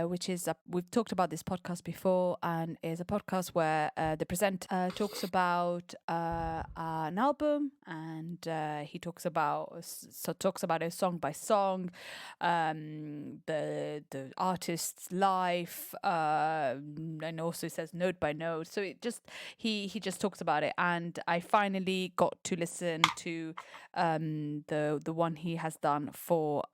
which is we've talked about this podcast before, and is a podcast where the presenter talks about an album, and he talks about it song by song, the artist's life, and also says note by note. So he just talks about it, and I finally got to listen to the one he has done for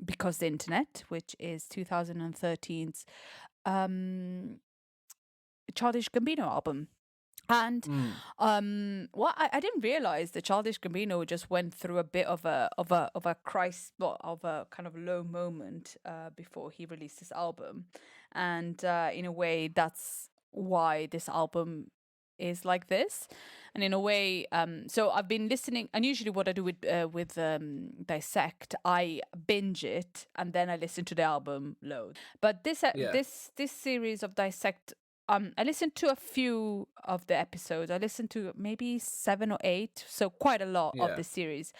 Because the Internet, which is 2013's Childish Gambino album. And I didn't realize that Childish Gambino just went through a bit of a crisis, of a kind of low moment before he released this album, and in a way that's why this album is like this. And in a way, so I've been listening, and usually what I do with Dissect, I binge it and then I listen to the album load. But this series of Dissect, I listened to a few of the episodes. I listened to maybe 7 or 8, so quite a lot of the series.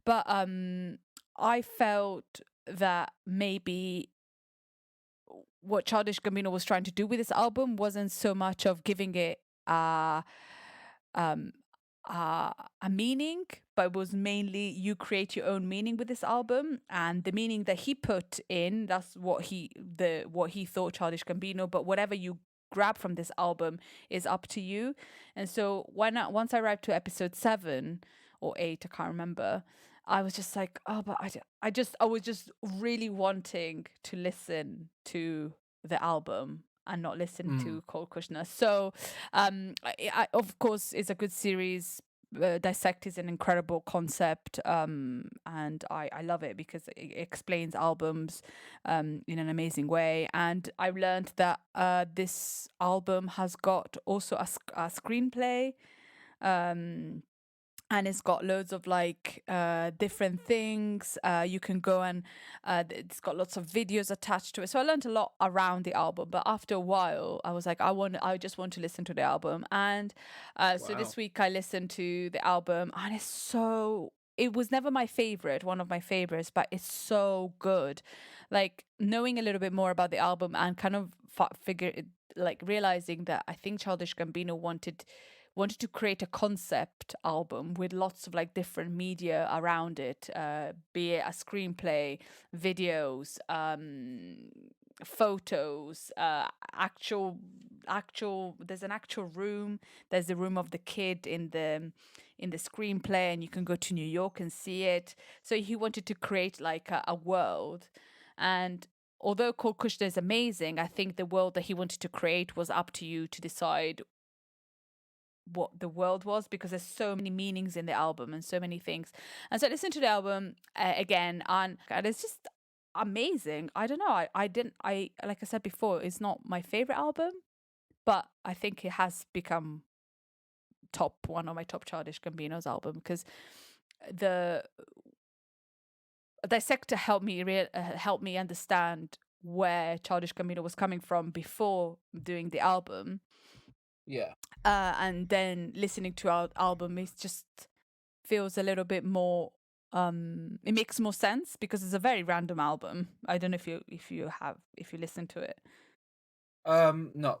But I felt that maybe what Childish Gambino was trying to do with this album wasn't so much of giving it a meaning, but it was mainly you create your own meaning with this album, and the meaning that he put in, that's what he thought, Childish Gambino. But whatever you grab from this album is up to you. And so once I arrived to episode 7 or 8, I can't remember, I was just like, oh, but I was just really wanting to listen to the album and not listen to Cole Kushner. So, I, of course, it's a good series. Dissect is an incredible concept, and I love it because it explains albums in an amazing way. And I learned that this album has got also a screenplay, and it's got loads of different things. You can go and it's got lots of videos attached to it. So I learned a lot around the album. But after a while, I was like, I just want to listen to the album. And so this week I listened to the album, and it was never my favorite, one of my favorites, but it's so good. Like, knowing a little bit more about the album and kind of realizing that I think Childish Gambino wanted to create a concept album with lots of different media around it, be it a screenplay, videos, photos, actual there's an actual room. There's the room of the kid in the screenplay, and you can go to New York and see it. So he wanted to create a world. And although Cole Kushner is amazing, I think the world that he wanted to create was up to you to decide what the world was, because there's so many meanings in the album and so many things. And so I listened to the album again, and it's just amazing. I don't know, I like I said before, it's not my favorite album, but I think it has become one of my top Childish Gambino's album, because the Dissector helped me understand where Childish Gambino was coming from before doing the album. Yeah. And then listening to our album is just feels a little bit more. It makes more sense because it's a very random album. I don't know if you listen to it. Not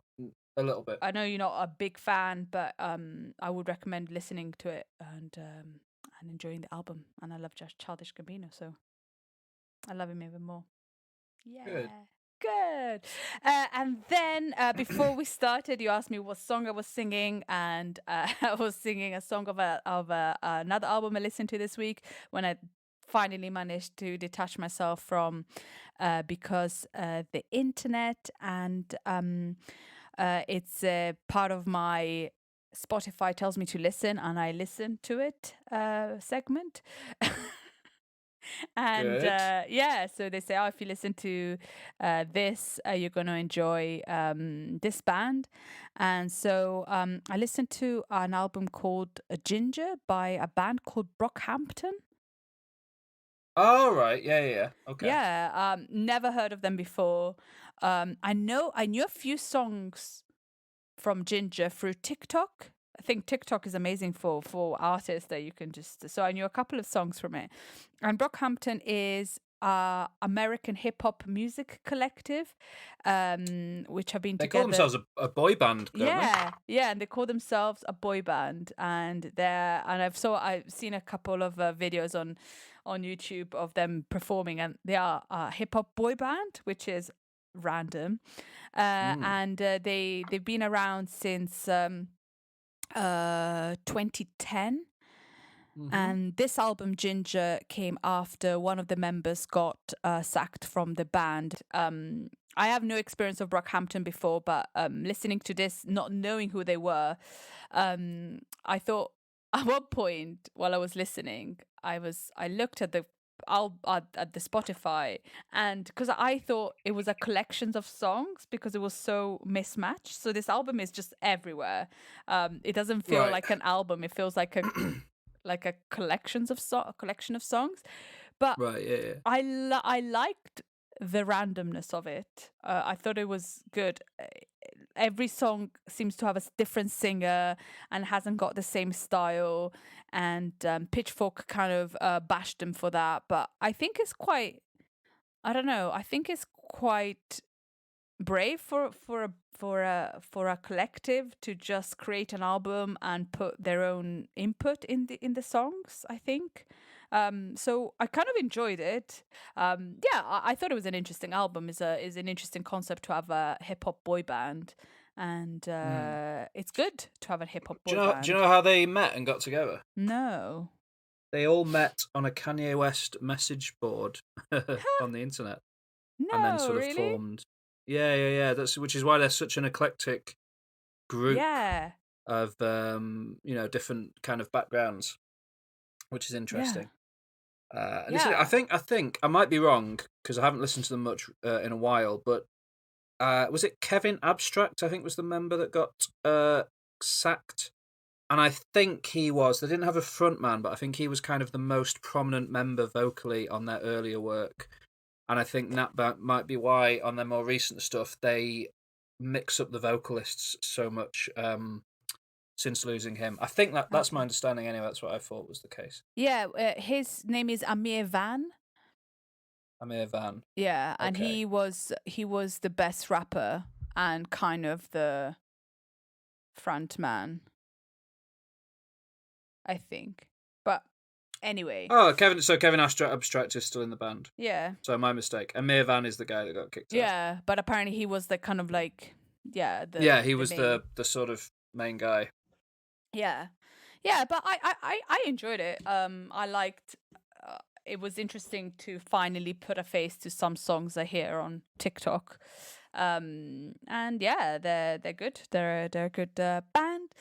a little bit. I know you're not a big fan, but I would recommend listening to it and enjoying the album. And I love Childish Gambino, so I love him even more. Yeah. Good. And then before we started, you asked me what song I was singing, and I was singing a song of another album I listened to this week when I finally managed to detach myself from because the internet, and it's part of my Spotify tells me to listen, and I listen to it segment. And Good. yeah, so they say, oh, if you listen to this, you're going to enjoy this band. And so I listened to an album called Ginger by a band called Brockhampton. Oh, right. Yeah. Okay. Yeah, never heard of them before. I knew a few songs from Ginger through TikTok. I think TikTok is amazing for artists that you can just. So I knew a couple of songs from it. And Brockhampton is American hip hop music collective, which have been They together. call themselves a boy band, don't Yeah, and they call themselves a boy band, and I've seen a couple of videos on YouTube of them performing, and they are a hip hop boy band, which is random, and they've been around since 2010. And this album, Ginger, came after one of the members got sacked from the band. I have no experience of Brockhampton before, but listening to this, not knowing who they were, I thought at one point while I was listening, I looked at the at the Spotify, and because I thought it was a collection of songs because it was so mismatched. So this album is just everywhere. It doesn't feel like an album. It feels like a like a collection of songs. But Right. Yeah. I liked the randomness of it. I thought it was good. Every song seems to have a different singer and hasn't got the same style. And Pitchfork kind of bashed them for that. But I think it's quite. I don't know. I think it's quite brave for a collective to just create an album and put their own input in the songs, I think. So I kind of enjoyed it. I thought it was an interesting album. Is an interesting concept to have a hip hop boy band, and it's good to have a hip hop boy band. Do you know how they met and got together? No. They all met on a Kanye West message board on the internet, No, and then sort of really? formed. Yeah. Which is why they're such an eclectic group. Yeah. Of different kind of backgrounds, which is interesting. I think I might be wrong because I haven't listened to them much in a while, but was it Kevin Abstract? I think was the member that got sacked, and I think he was. They didn't have a front man, but I think he was kind of the most prominent member vocally on their earlier work, and I think that might be why on their more recent stuff they mix up the vocalists so much. Since losing him, I think that's my understanding. Anyway, that's what I thought was the case. Yeah, his name is Amir Van. Amir Van. Yeah, and he was the best rapper and kind of the front man, I think. But anyway. Oh, Kevin Abstract is still in the band. Yeah. So my mistake. Amir Van is the guy that got kicked out. Yeah, but apparently he was the kind of like he was the sort of main guy. Yeah, but I enjoyed it. I liked. It was interesting to finally put a face to some songs I hear on TikTok. And yeah, they're good. They're a good band.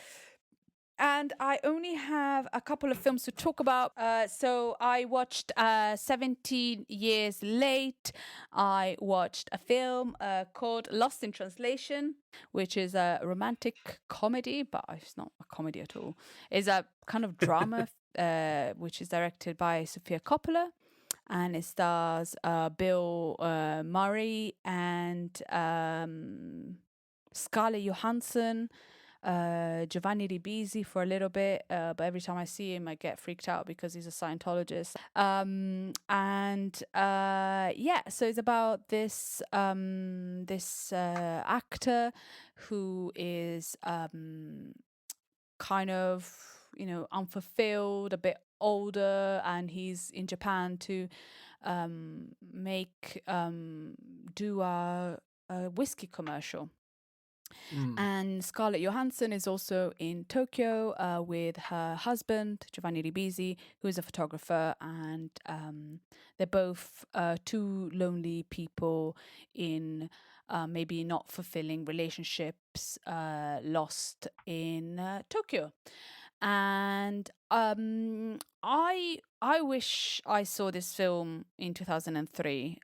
And I only have a couple of films to talk about. So I watched 17 Years Late. I watched a film called Lost in Translation, which is a romantic comedy, but it's not a comedy at all. It's a kind of drama, which is directed by Sofia Coppola. And it stars Bill Murray and Scarlett Johansson. Giovanni Ribisi for a little bit, but every time I see him, I get freaked out because he's a Scientologist. So it's about this actor who is kind of, unfulfilled, a bit older, and he's in Japan to do a whiskey commercial. And Scarlett Johansson is also in Tokyo with her husband, Giovanni Ribisi, who is a photographer, and they're both two lonely people in maybe not fulfilling relationships, lost in Tokyo. And I wish I saw this film in 2003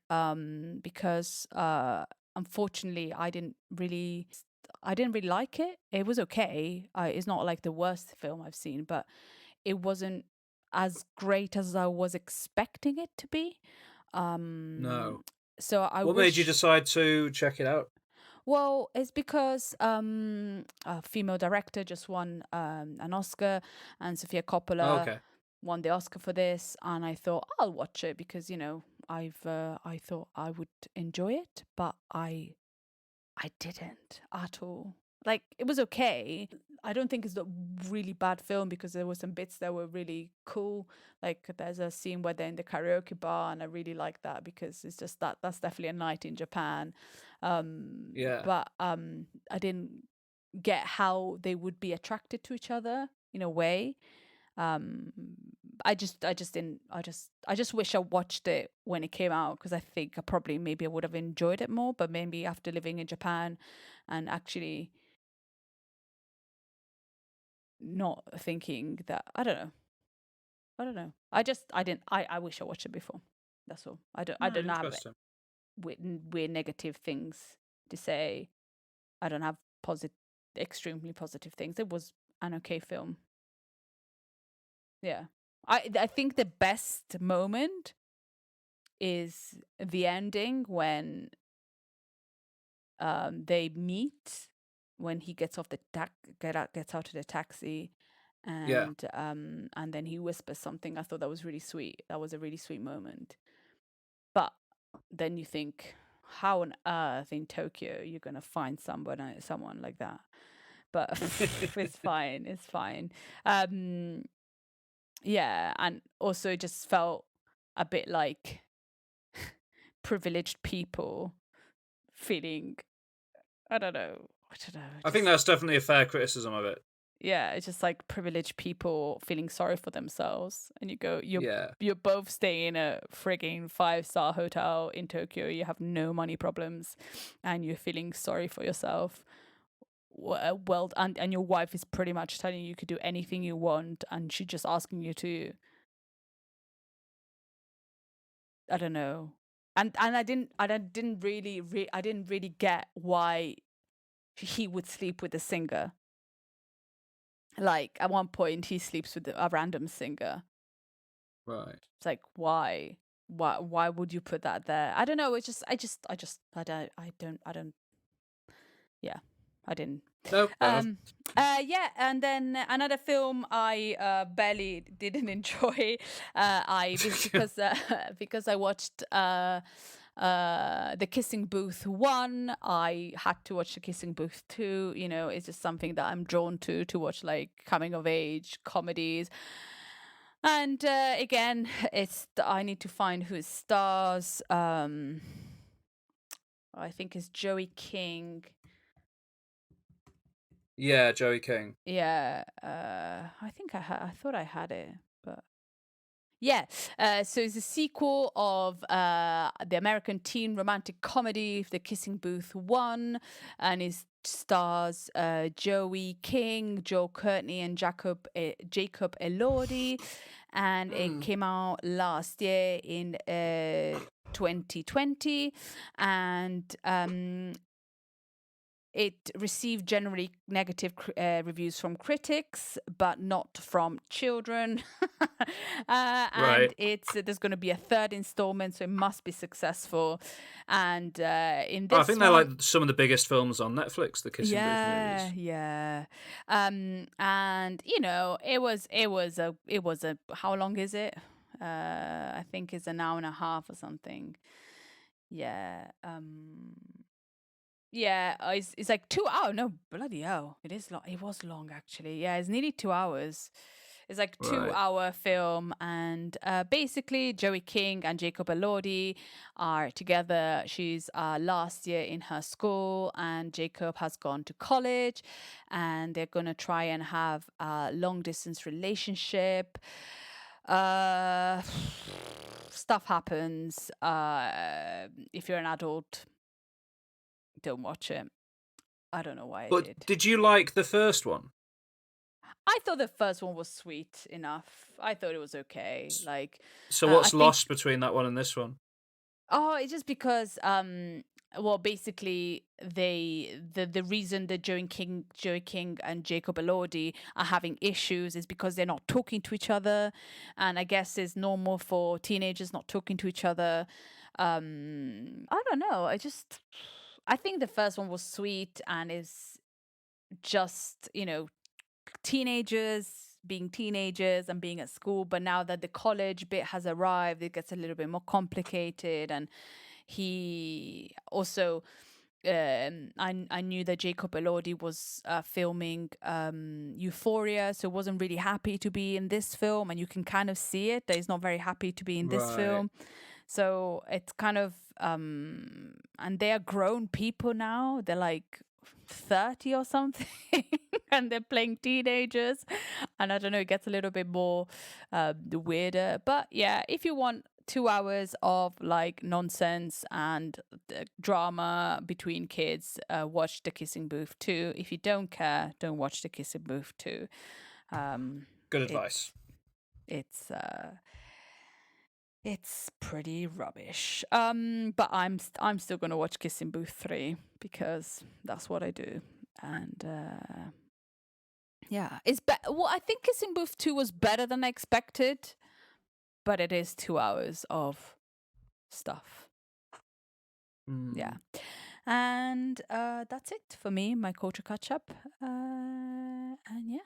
because unfortunately I didn't really like it. It was okay. It's not like the worst film I've seen, but it wasn't as great as I was expecting it to be. No. So What made you decide to check it out? Well, it's because a female director just won an Oscar, and Sofia Coppola won the Oscar for this, and I thought I'll watch it because I thought I would enjoy it, but I didn't at all. Like, it was okay. I don't think it's a really bad film because there were some bits that were really cool. Like, there's a scene where they're in the karaoke bar, and I really like that because it's just that's definitely a night in Japan. But I didn't get how they would be attracted to each other in a way. I just wish I watched it when it came out, because I think maybe I would have enjoyed it more, but maybe after living in Japan and actually not thinking that, I don't know. I wish I watched it before. That's all. I don't have weird negative things to say. I don't have extremely positive things. It was an okay film. Yeah. I think the best moment is the ending when they meet, when he gets off gets out of the taxi, and then he whispers something. I thought that was really sweet. That was a really sweet moment. But then you think, how on earth in Tokyo you're gonna find someone like that? But it's fine. It's fine. Yeah, and also it just felt a bit like privileged people feeling, I don't know. I think that's definitely a fair criticism of it. Yeah, it's just like privileged people feeling sorry for themselves, and you're both staying in a frigging 5-star hotel in Tokyo. You have no money problems, and you're feeling sorry for yourself. Well, and your wife is pretty much telling you could do anything you want, and she's just asking you to, I don't know. And I didn't really get why he would sleep with a singer. Like, at one point he sleeps with a random singer. Right. It's like, why would you put that there? I don't know. It's just I don't. Yeah, I didn't. No. Yeah, and then another film I barely didn't enjoy. Because I watched The Kissing Booth 1. I had to watch The Kissing Booth 2. It's just something that I'm drawn to watch, like coming of age comedies. And again, I need to find who it stars. I think it's Joey King. Yeah, Joey King. Yeah, I think I thought I had it, but yeah. So it's a sequel of the American teen romantic comedy, The Kissing Booth 1, and it stars Joey King, Joel Courtney, and Jacob Elordi, and it came out last year in 2020, and it received generally negative reviews from critics, but not from children. And there's going to be a third installment, so it must be successful. And in this, I think they're like some of the biggest films on Netflix, the Kissing Booth movies. Yeah. And it was a how long is it? I think it's an hour and a half or something. Yeah. Yeah, it's like 2 hours. No, bloody hell. It is long. It was long, actually. Yeah, it's nearly 2 hours. It's like 2 hour film, and basically Joey King and Jacob Elordi are together. She's last year in her school, and Jacob has gone to college, and they're gonna try and have a long distance relationship. Stuff happens. If you're an adult, don't watch it. I don't know why I did. But did you like the first one? I thought the first one was sweet enough. I thought it was okay. Like, so what's lost between that one and this one? Oh, it's just because well, basically the reason that Joey King and Jacob Elordi are having issues is because they're not talking to each other, and I guess it's normal for teenagers not talking to each other. I don't know. I think the first one was sweet and is just, teenagers being teenagers and being at school, but now that the college bit has arrived, it gets a little bit more complicated. And he also I knew that Jacob Elordi was filming Euphoria, so wasn't really happy to be in this film, and you can kind of see it that he's not very happy to be in this film. So it's kind of and they are grown people now. They're like 30 or something and they're playing teenagers, and I don't know, it gets a little bit more weirder. But yeah, if you want 2 hours of like nonsense and drama between kids, watch The Kissing Booth 2. If you don't care, don't watch The Kissing Booth 2. Good advice. It's pretty rubbish. But I'm still gonna watch Kissing Booth 3 because that's what I do. And yeah, it's well, I think Kissing Booth 2 was better than I expected, but it is 2 hours of stuff. Yeah. And that's it for me, my culture catch up. And yeah.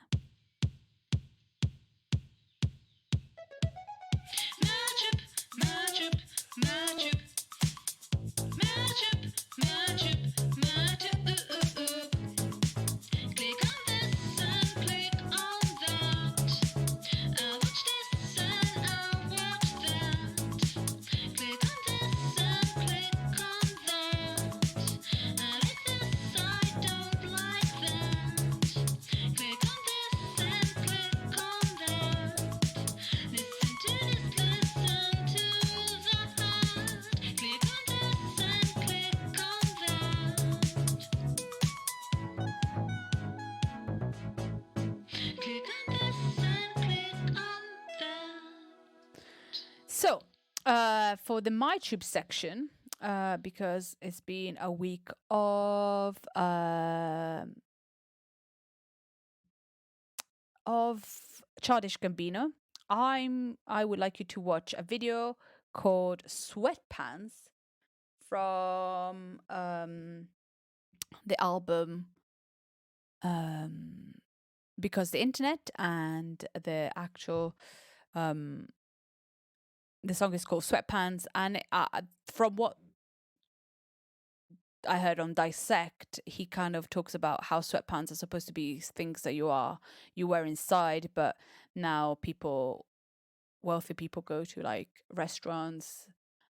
So, for the MyTube section, because it's been a week of Childish Gambino, I would like you to watch a video called Sweatpants from the album Because the Internet, and the actual the song is called Sweatpants, and from what I heard on Dissect, he kind of talks about how sweatpants are supposed to be things that you wear inside, but now wealthy people go to like restaurants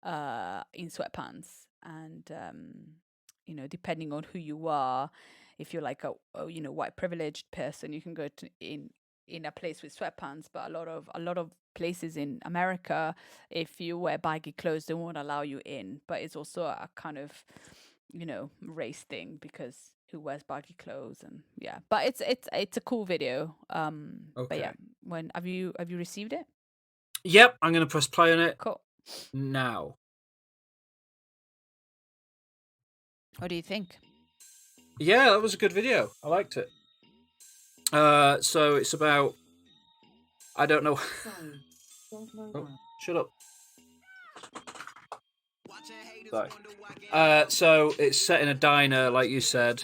in sweatpants, and depending on who you are, if you're like a white privileged person, you can go to in a place with sweatpants. But a lot of places in America, if you wear baggy clothes, they won't allow you in. But it's also a kind of race thing, because who wears baggy clothes, and yeah. But it's a cool video. Okay. But yeah, have you received it? Yep, I'm gonna press play on it. Cool. Now. What do you think? Yeah, that was a good video. I liked it. So it's about... I don't know... Oh, shut up. Sorry. So it's set in a diner, like you said,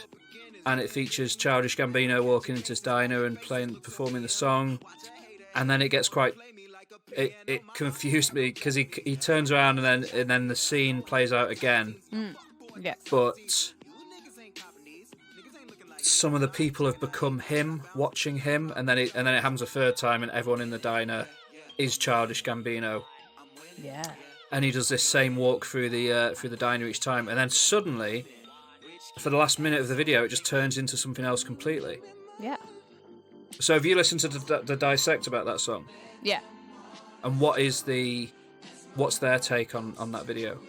and it features Childish Gambino walking into his diner and performing the song, and then it gets quite... It confused me because he turns around and then the scene plays out again. Yeah. But some of the people have become him, watching him, and then it happens a third time, and everyone in the diner is Childish Gambino. Yeah. And he does this same walk through the diner each time, and then suddenly, for the last minute of the video, it just turns into something else completely. Yeah. So have you listened to the Dissect about that song? Yeah. And what's their take on that video?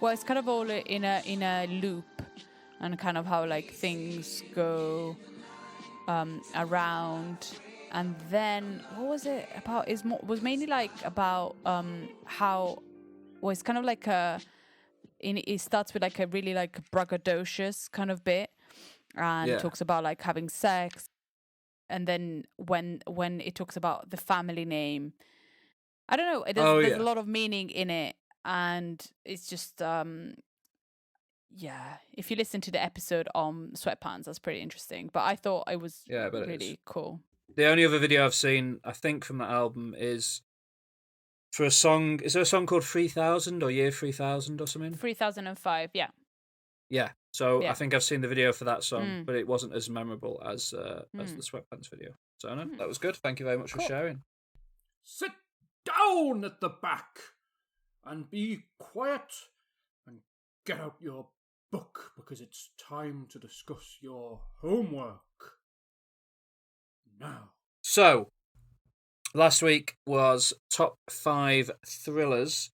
Well, it's kind of all in a loop, and kind of how like things go around. And then what was it about? Was mainly like about how it's kind of like it starts with like a really like braggadocious kind of bit, and Yeah. talks about like having sex, and then when it talks about the family name, I don't know. There's a lot of meaning in it, and it's just yeah. If you listen to the episode on Sweatpants, that's pretty interesting. But I thought it was really cool. The only other video I've seen, I think, from that album is for a song. Is there a song called 3000 or Year 3000 or something? 3005, yeah. Yeah. So Yeah. I think I've seen the video for that song, but it wasn't as memorable as the Sweatpants video. So no, that was good. Thank you very much for sharing. Sit down at the back and be quiet and get out your book because it's time to discuss your homework. Now. So, last week was top 5 thrillers.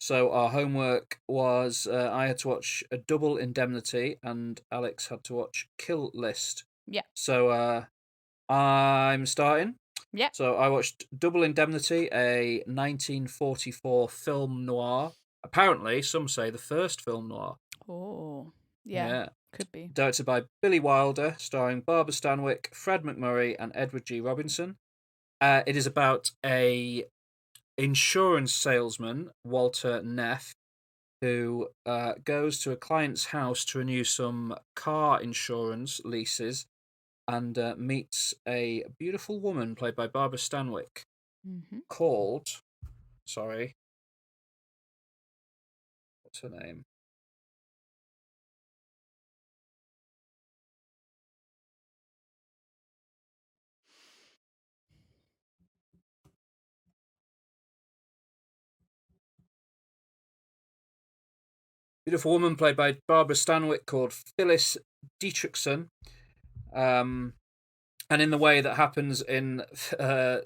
So our homework was I had to watch A Double Indemnity and Alex had to watch Kill List. Yeah. So I'm starting. Yeah. So I watched Double Indemnity, a 1944 film noir. Apparently, some say the first film noir. Oh, yeah. Could be. Directed by Billy Wilder, starring Barbara Stanwyck, Fred McMurray, and Edward G. Robinson. It is about a insurance salesman, Walter Neff, who goes to a client's house to renew some car insurance leases and meets a beautiful woman played by Barbara Stanwyck called... Sorry. What's her name? Beautiful woman played by Barbara Stanwyck called Phyllis Dietrichson. And in the way that happens in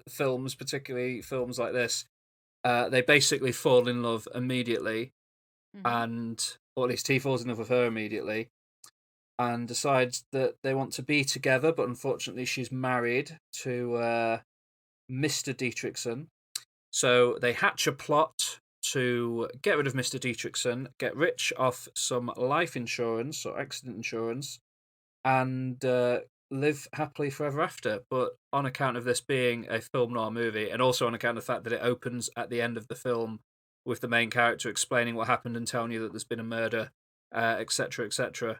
films, particularly films like this, they basically fall in love immediately, or at least he falls in love with her immediately, and decides that they want to be together, but unfortunately she's married to Mr. Dietrichson. So they hatch a plot to get rid of Mr. Dietrichson, get rich off some life insurance or accident insurance, and live happily forever after. But on account of this being a film noir movie, and also on account of the fact that it opens at the end of the film with the main character explaining what happened and telling you that there's been a murder, etc., etc.,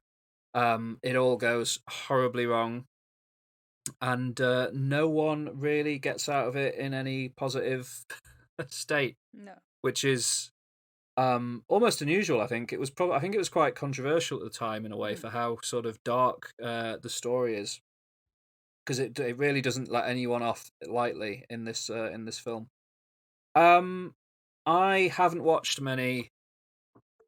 it all goes horribly wrong, and no one really gets out of it in any positive state. No. Which is almost unusual. I think it was quite controversial at the time in a way for how sort of dark the story is, because it really doesn't let anyone off lightly in this film. I haven't watched many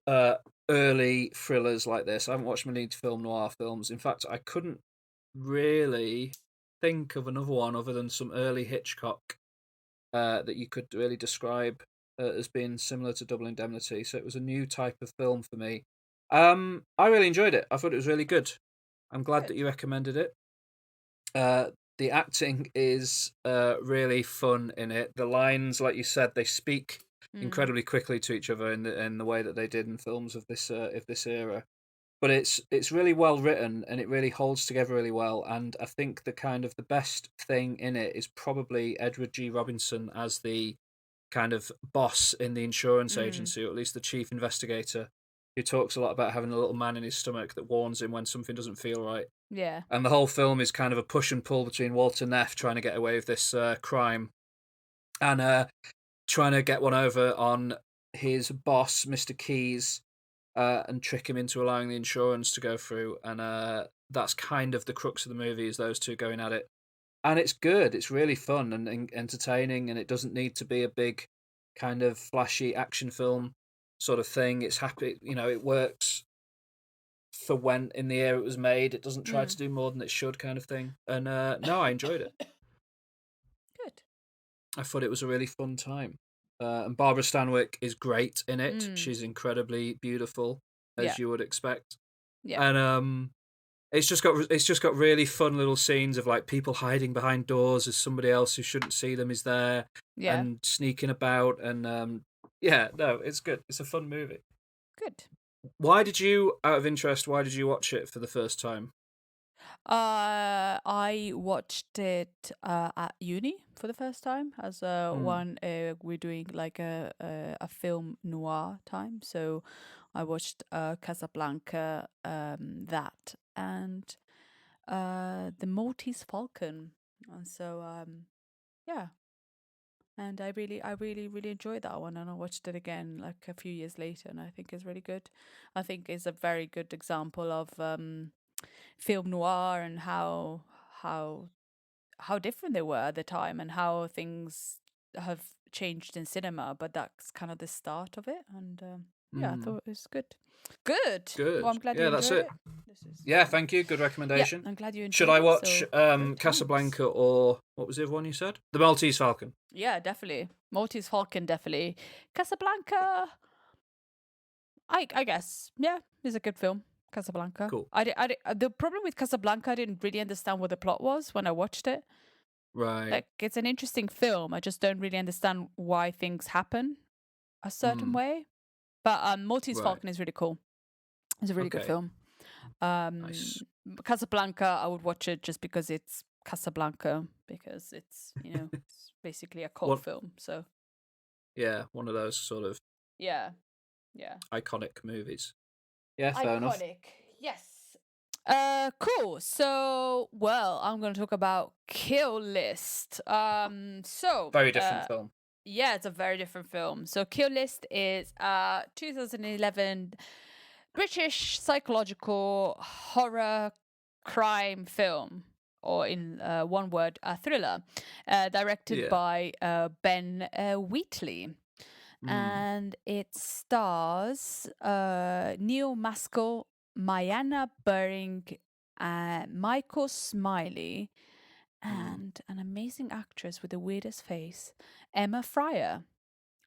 early thrillers like this. I haven't watched many film noir films. In fact, I couldn't really think of another one other than some early Hitchcock that you could really describe as being similar to Double Indemnity. So it was a new type of film for me. I really enjoyed it. I thought it was really good. I'm glad that you recommended it. The acting is really fun in it. The lines, like you said, they speak incredibly quickly to each other in the way that they did in films of this era. but it's really well written and it really holds together really well. And I think the best thing in it is probably Edward G. Robinson as the kind of boss in the insurance agency, or at least the chief investigator, who talks a lot about having a little man in his stomach that warns him when something doesn't feel right. Yeah. And the whole film is kind of a push and pull between Walter Neff trying to get away with this crime and trying to get one over on his boss, Mr. Keyes, and trick him into allowing the insurance to go through. And that's kind of the crux of the movie, is those two going at it. And it's good. It's really fun and entertaining, and it doesn't need to be a big kind of flashy action film sort of thing. It's happy, it works for when in the year it was made. It doesn't try to do more than it should, kind of thing. And no, I enjoyed it. Good. I thought it was a really fun time. And Barbara Stanwyck is great in it. She's incredibly beautiful, as you would expect. Yeah. And it's just got really fun little scenes of like people hiding behind doors as somebody else who shouldn't see them is there, and sneaking about. And it's good. It's a fun movie. Good. Out of interest, why did you watch it for the first time? I watched it at uni for the first time as one. We're doing like a film noir time, so I watched Casablanca, that, and the Maltese Falcon, and so yeah. And I really enjoyed that one, and I watched it again like a few years later, and I think it's really good. I think it's a very good example of film noir and how different they were at the time and how things have changed in cinema. But that's kind of the start of it, and I thought it was good. Good. Good. Well, I'm glad you that's enjoyed it. This is Yeah, thank you. Good recommendation. Yeah, I'm glad you enjoyed Should it. I watch So, great Casablanca times. or what was the other one you said? The Maltese Falcon. Yeah, definitely. Maltese Falcon, definitely. Casablanca, I guess, yeah, it's a good film. Casablanca. Cool. The problem with Casablanca, I didn't really understand what the plot was when I watched it. Right. Like, it's an interesting film. I just don't really understand why things happen a certain way. But Maltese Falcon is really cool. It's a really good film. Nice. Casablanca, I would watch it just because it's Casablanca, because it's, it's basically a cult film. So yeah, one of those sort of iconic movies. Yeah, fair enough. Iconic, yes. Cool. So, well, I'm going to talk about Kill List. Very different film. Yeah, it's a very different film. So, Kill List is 2011 British psychological horror crime film, or in one word, a thriller, directed by Ben Wheatley. And it stars Neil Maskell, Mayanna Buring, Michael Smiley, and an amazing actress with the weirdest face, Emma Fryer,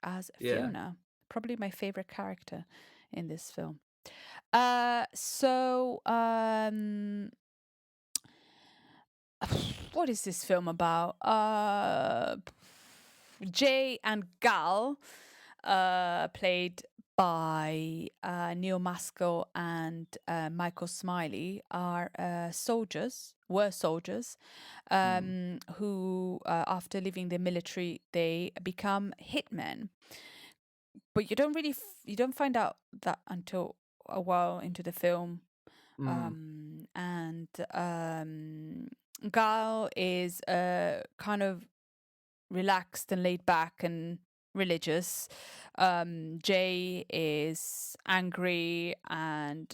as Fiona. Probably my favorite character in this film. What is this film about? Jay and Gal, played by Neil Maskell and Michael Smiley, were soldiers, who, after leaving the military, they become hitmen. But you don't find out that until a while into the film. And Gal is kind of relaxed and laid back and religious. Jay is angry and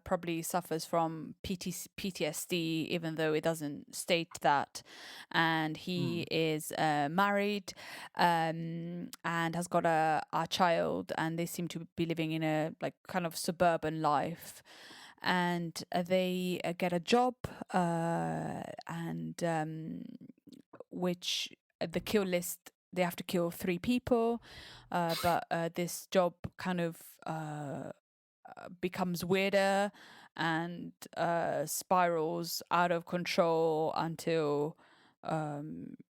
probably suffers from PTSD, even though it doesn't state that. And he is married and has got a child, and they seem to be living in a like kind of suburban life. And they get a job, and which the kill list, they have to kill 3 people, but this job kind of becomes weirder and spirals out of control until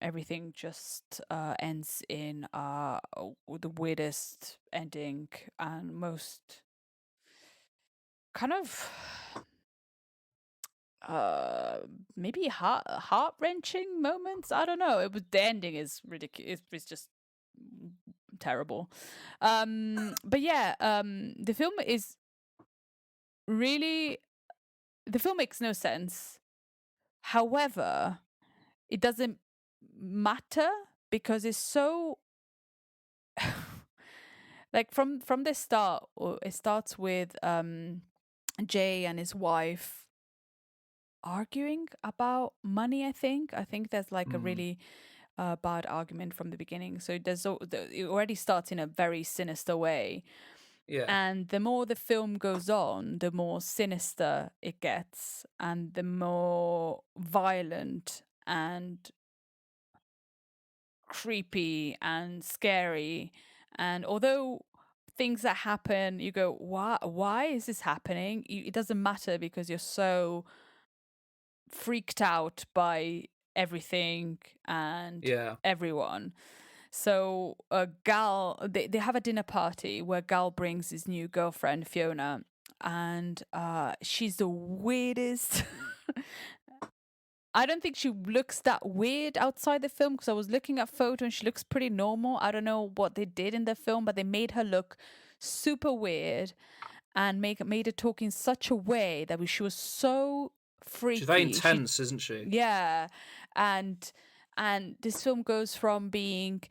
everything just ends in the weirdest ending and most kind of maybe heart-wrenching moments. I don't know. The ending is ridiculous. It's just terrible. But yeah, the film is really, the film makes no sense. However, it doesn't matter because it's so like from the start. It starts with Jay and his wife arguing about money. I think there's like a really bad argument from the beginning, so it already starts in a very sinister way. Yeah. And the more the film goes on, the more sinister it gets, and the more violent and creepy and scary. And although things that happen, you go, why is this happening? It doesn't matter because you're so freaked out by everything and everyone. So Gal, they have a dinner party where Gal brings his new girlfriend Fiona, and she's the weirdest. I don't think she looks that weird outside the film, because I was looking at photo and she looks pretty normal. I don't know what they did in the film, but they made her look super weird and made her talk in such a way that she was so freaky. She's very intense, isn't she? Yeah, and this film goes from being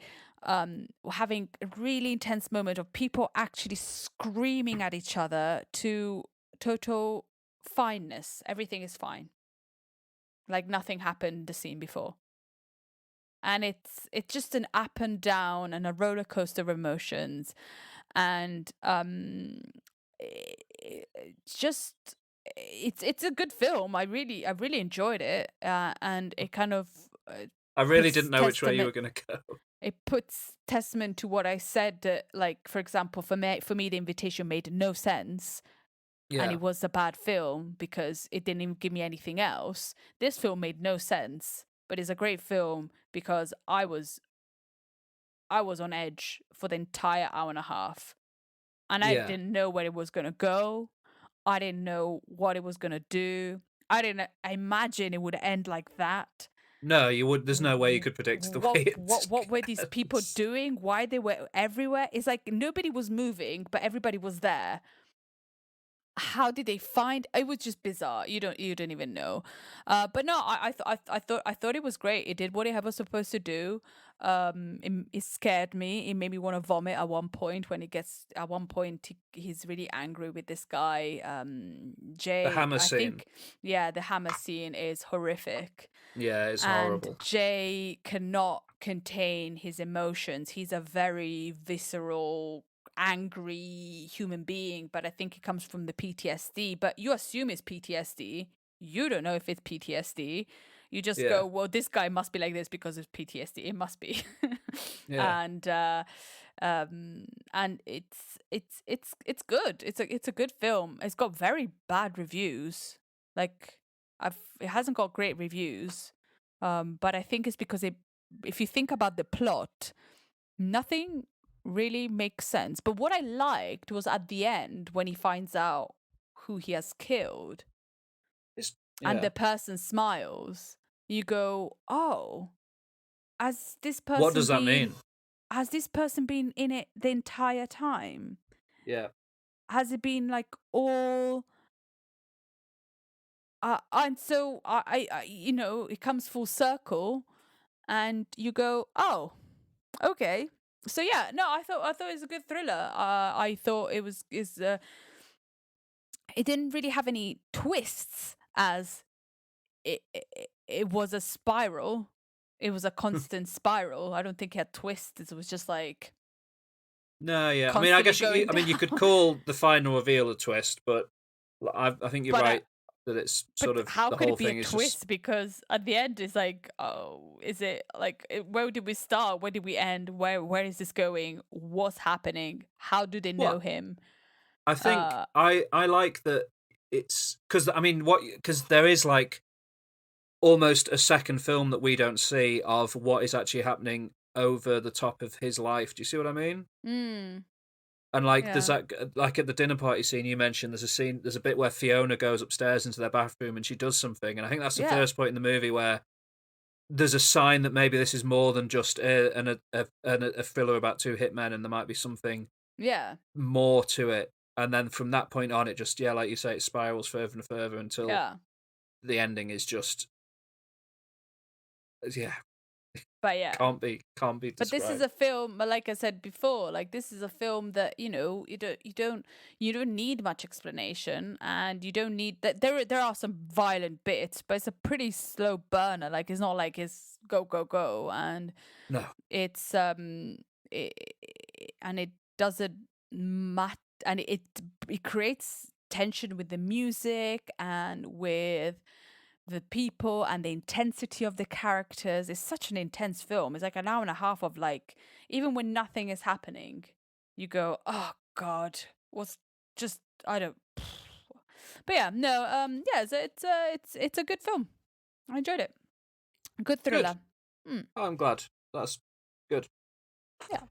having a really intense moment of people actually screaming at each other to total fineness. Everything is fine, like nothing happened the scene before. And it's just an up and down and a roller coaster of emotions. And it's a good film. I really enjoyed it, and it kind of I really didn't know which way you were going to go. It puts testament to what I said, that, like, for example, for me The Invitation made no sense. And it was a bad film because it didn't even give me anything else. This film made no sense, but it's a great film because I was on edge for the entire hour and a half, and I didn't know where it was going to go. I didn't know what it was going to do. I didn't imagine it would end like that. No, you would. There's no way you could predict the way it what were these people doing? Why they were everywhere? It's like nobody was moving, but everybody was there. How did they find it? Was just bizarre. You don't even know. But no, I thought it was great. It did what it was supposed to do. It scared me. It made me want to vomit at one point when he's really angry with this guy, Jay. The hammer scene. The hammer scene is horrific. Yeah, it's horrible. Jay cannot contain his emotions. He's a very visceral, angry human being, but I think it comes from the PTSD. But you assume it's PTSD. You don't know if it's PTSD. You just go, well, this guy must be like this because of PTSD. It must be. And it's good. It's a good film. It's got very bad reviews. Like it hasn't got great reviews. But I think it's because if you think about the plot, nothing really makes sense. But what I liked was at the end when he finds out who he has killed and the person smiles, you go, oh, has this person what does that mean? Has this person been in it the entire time? Yeah. Has it been like all and so I it comes full circle and you go, oh, okay. So yeah, no, I thought it was a good thriller. I thought it didn't really have any twists, as it was a spiral. It was a constant spiral. I don't think it had twists. It was just like no, yeah. I mean, I guess you could call the final reveal a twist, but I think you're right that it's sort of how the could whole it be thing a is twist? just... Because at the end it's like, oh, is it like where did we start? Where did we end? Where is this going? What's happening? How do they know him? I think I like that it's because there is like almost a second film that we don't see of what is actually happening over the top of his life. Do you see what I mean? And like there's that, like at the dinner party scene you mentioned, there's a bit where Fiona goes upstairs into their bathroom and she does something, and I think that's the first point in the movie where there's a sign that maybe this is more than just a thriller about two hitmen, and there might be something more to it. And then from that point on, it just like you say, it spirals further and further until the ending is just But yeah, can't be described. But this is a film, like I said before, like this is a film that you don't need much explanation, and you don't need that. There are some violent bits, but it's a pretty slow burner. Like it's not like it's go, and no, it's and it doesn't matter, and it creates tension with the music and with the people and the intensity of the characters. It's such an intense film. It's like an hour and a half of like, even when nothing is happening, you go, oh God, what's just, I don't. But yeah, no, it's a good film. I enjoyed it. Good thriller. Good. I'm glad. That's good. Yeah.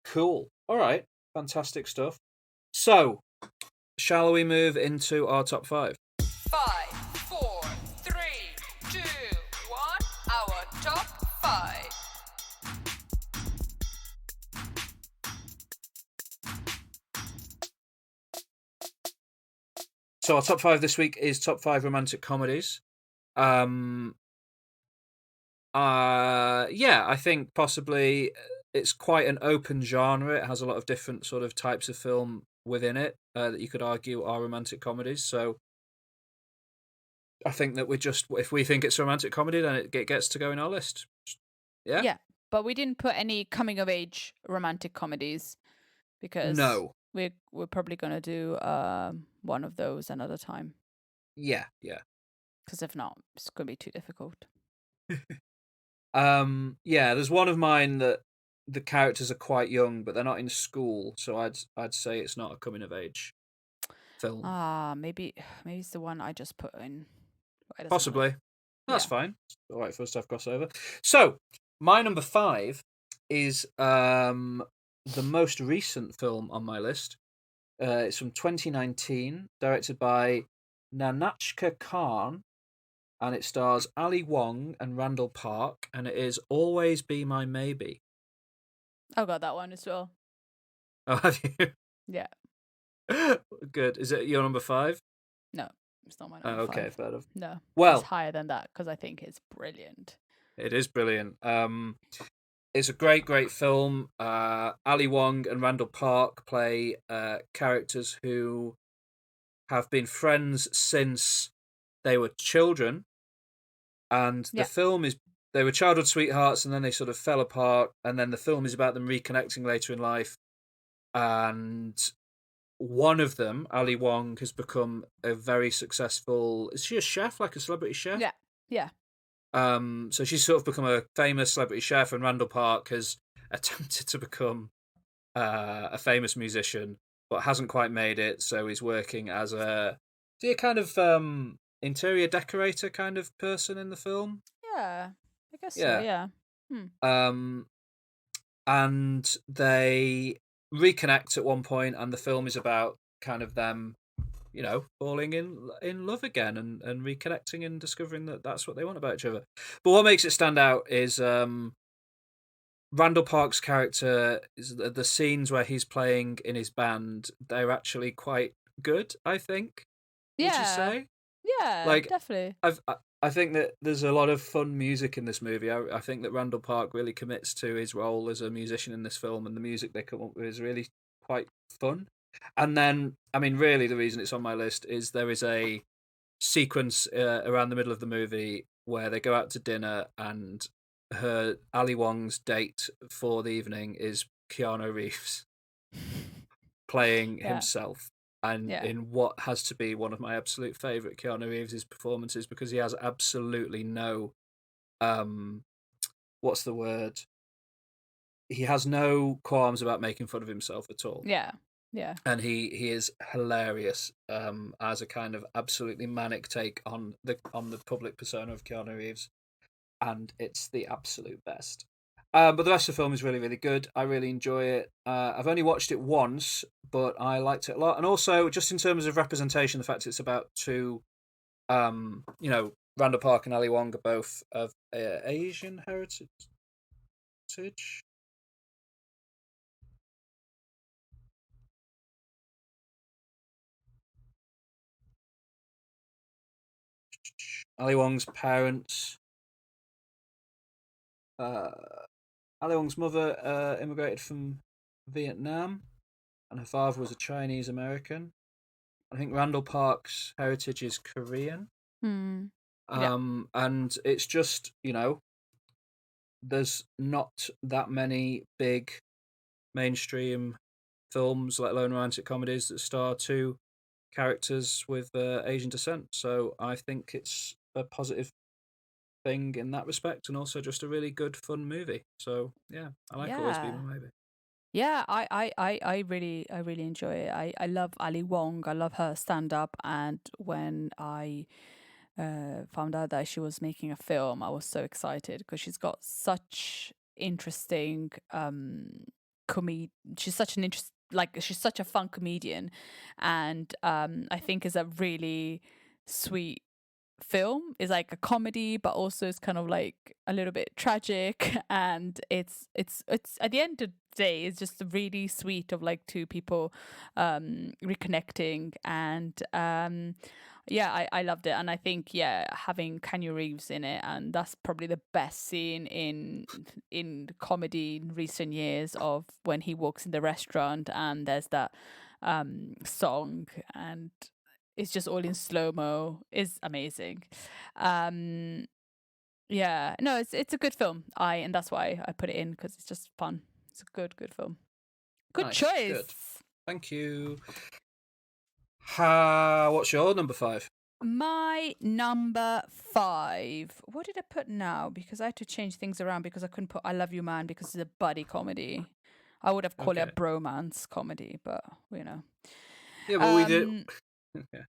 Cool. All right. Fantastic stuff. So, shall we move into our top 5? 5, 4, 3, 2, 1. Our top 5. So our top 5 this week is top 5 romantic comedies. I think possibly it's quite an open genre. It has a lot of different sort of types of film within it that you could argue are romantic comedies. So I think that if we think it's a romantic comedy, then it gets to go in our list. Yeah? Yeah, but we didn't put any coming of age romantic comedies because we're probably going to do one of those another time. Yeah. Because if not, it's going to be too difficult. There's one of mine that the characters are quite young, but they're not in school, so I'd say it's not a coming of age film. Maybe it's the one I just put in. Possibly. That's fine. It's all right for us to have crossover. So, my number 5 is the most recent film on my list. It's from 2019, directed by Nanachka Khan, and it stars Ali Wong and Randall Park, and it is Always Be My Maybe. I got that one as well. Oh, have you? Yeah. Good. Is it your number 5? No, it's not my number 5. Okay, fair enough. No, well, it's higher than that because I think it's brilliant. It is brilliant. It's a great film. Ali Wong and Randall Park play characters who have been friends since they were children, and the film is they were childhood sweethearts, and then they sort of fell apart, and then the film is about them reconnecting later in life. And one of them, Ali Wong, has become a very successful. Is she a chef, like a celebrity chef? Yeah. So she's sort of become a famous celebrity chef, and Randall Park has attempted to become a famous musician, but hasn't quite made it. So he's working as a kind of interior decorator kind of person in the film. Yeah, I guess so. Yeah. And they reconnect at one point, and the film is about kind of them, falling in love again and reconnecting and discovering that that's what they want about each other. But what makes it stand out is Randall Park's character. Is the scenes where he's playing in his band, they're actually quite good, I think. Would you say? Yeah, like, definitely. I think that there's a lot of fun music in this movie. I think that Randall Park really commits to his role as a musician in this film, and the music they come up with is really quite fun. And then, I mean, really, the reason it's on my list is there is a sequence around the middle of the movie where they go out to dinner, and Ali Wong's date for the evening is Keanu Reeves playing himself. And in what has to be one of my absolute favourite Keanu Reeves' performances, because he has absolutely no, what's the word? He has no qualms about making fun of himself at all. Yeah. And he is hilarious as a kind of absolutely manic take on the public persona of Keanu Reeves, and it's the absolute best. But the rest of the film is really, really good. I really enjoy it. I've only watched it once, but I liked it a lot. And also, just in terms of representation, the fact it's about two, Randall Park and Ali Wong are both of Asian heritage. Ali Wong's parents. Ali Wong's mother immigrated from Vietnam, and her father was a Chinese American. I think Randall Park's heritage is Korean. Yeah. And it's just, there's not that many big mainstream films, let alone romantic comedies, that star two characters with Asian descent. So I think it's a positive thing in that respect, and also just a really good, fun movie. So yeah, I like Always Be Yeah. My Maybe. Yeah, I really enjoy it. I love Ali Wong. I love her stand up, and when I found out that she was making a film, I was so excited because she's got such interesting she's such an she's such a fun comedian, and I think is a really sweet film. Is like a comedy, but also it's kind of like a little bit tragic, and it's at the end of the day it's just really sweet of like two people reconnecting, and yeah, I loved it. And I think, yeah, having Keanu Reeves in it, and that's probably the best scene in comedy in recent years, of when he walks in the restaurant and there's that song, and it's just all in slow-mo, is amazing. Yeah, no, it's a good film. And that's why I put it in, because it's just fun. It's a good film. Good Nice, choice. good. Thank you. What's your number 5? My number 5. What did I put now? Because I had to change things around because I couldn't put I Love You Man because it's a buddy comedy. I would have called it a bromance comedy, but Yeah, but we did. Okay.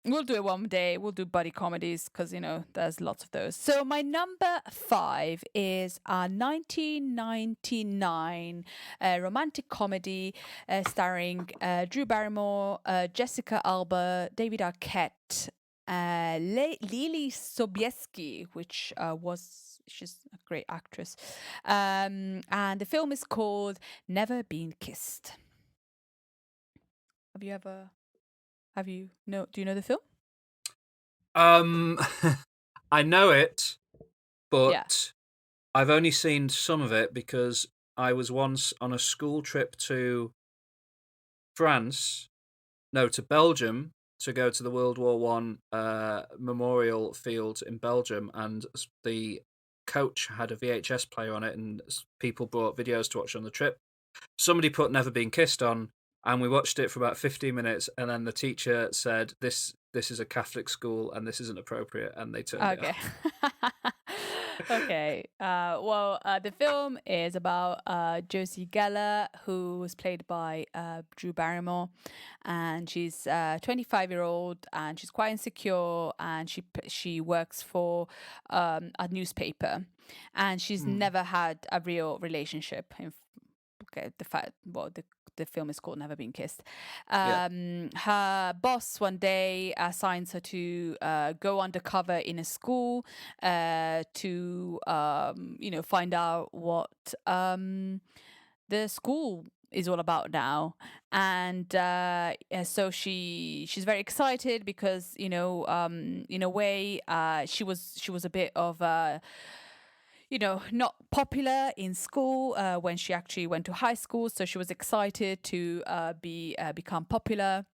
We'll do it one day. We'll do buddy comedies because, there's lots of those. So my number 5 is a 1999 romantic comedy starring Drew Barrymore, Jessica Alba, David Arquette, Lily Sobieski, which she's a great actress. And the film is called Never Been Kissed. Do you know the film? I know it, but Yeah. I've only seen some of it because I was once on a school trip to Belgium, to go to the World War One memorial field in Belgium, and the coach had a VHS player on it, and people brought videos to watch on the trip. Somebody put Never Been Kissed on, and we watched it for about 15 minutes, and then the teacher said, this is a Catholic school and this isn't appropriate, and they turned it off. Okay. Well, the film is about Josie Geller, who was played by Drew Barrymore, and she's a 25-year-old, and she's quite insecure, and she works for a newspaper, and she's never had a real relationship. The film is called Never Been Kissed. Her boss one day assigns her to go undercover in a school to find out what the school is all about now, and so she's very excited because in a way she was a bit of a not popular in school when she actually went to high school. So she was excited to become popular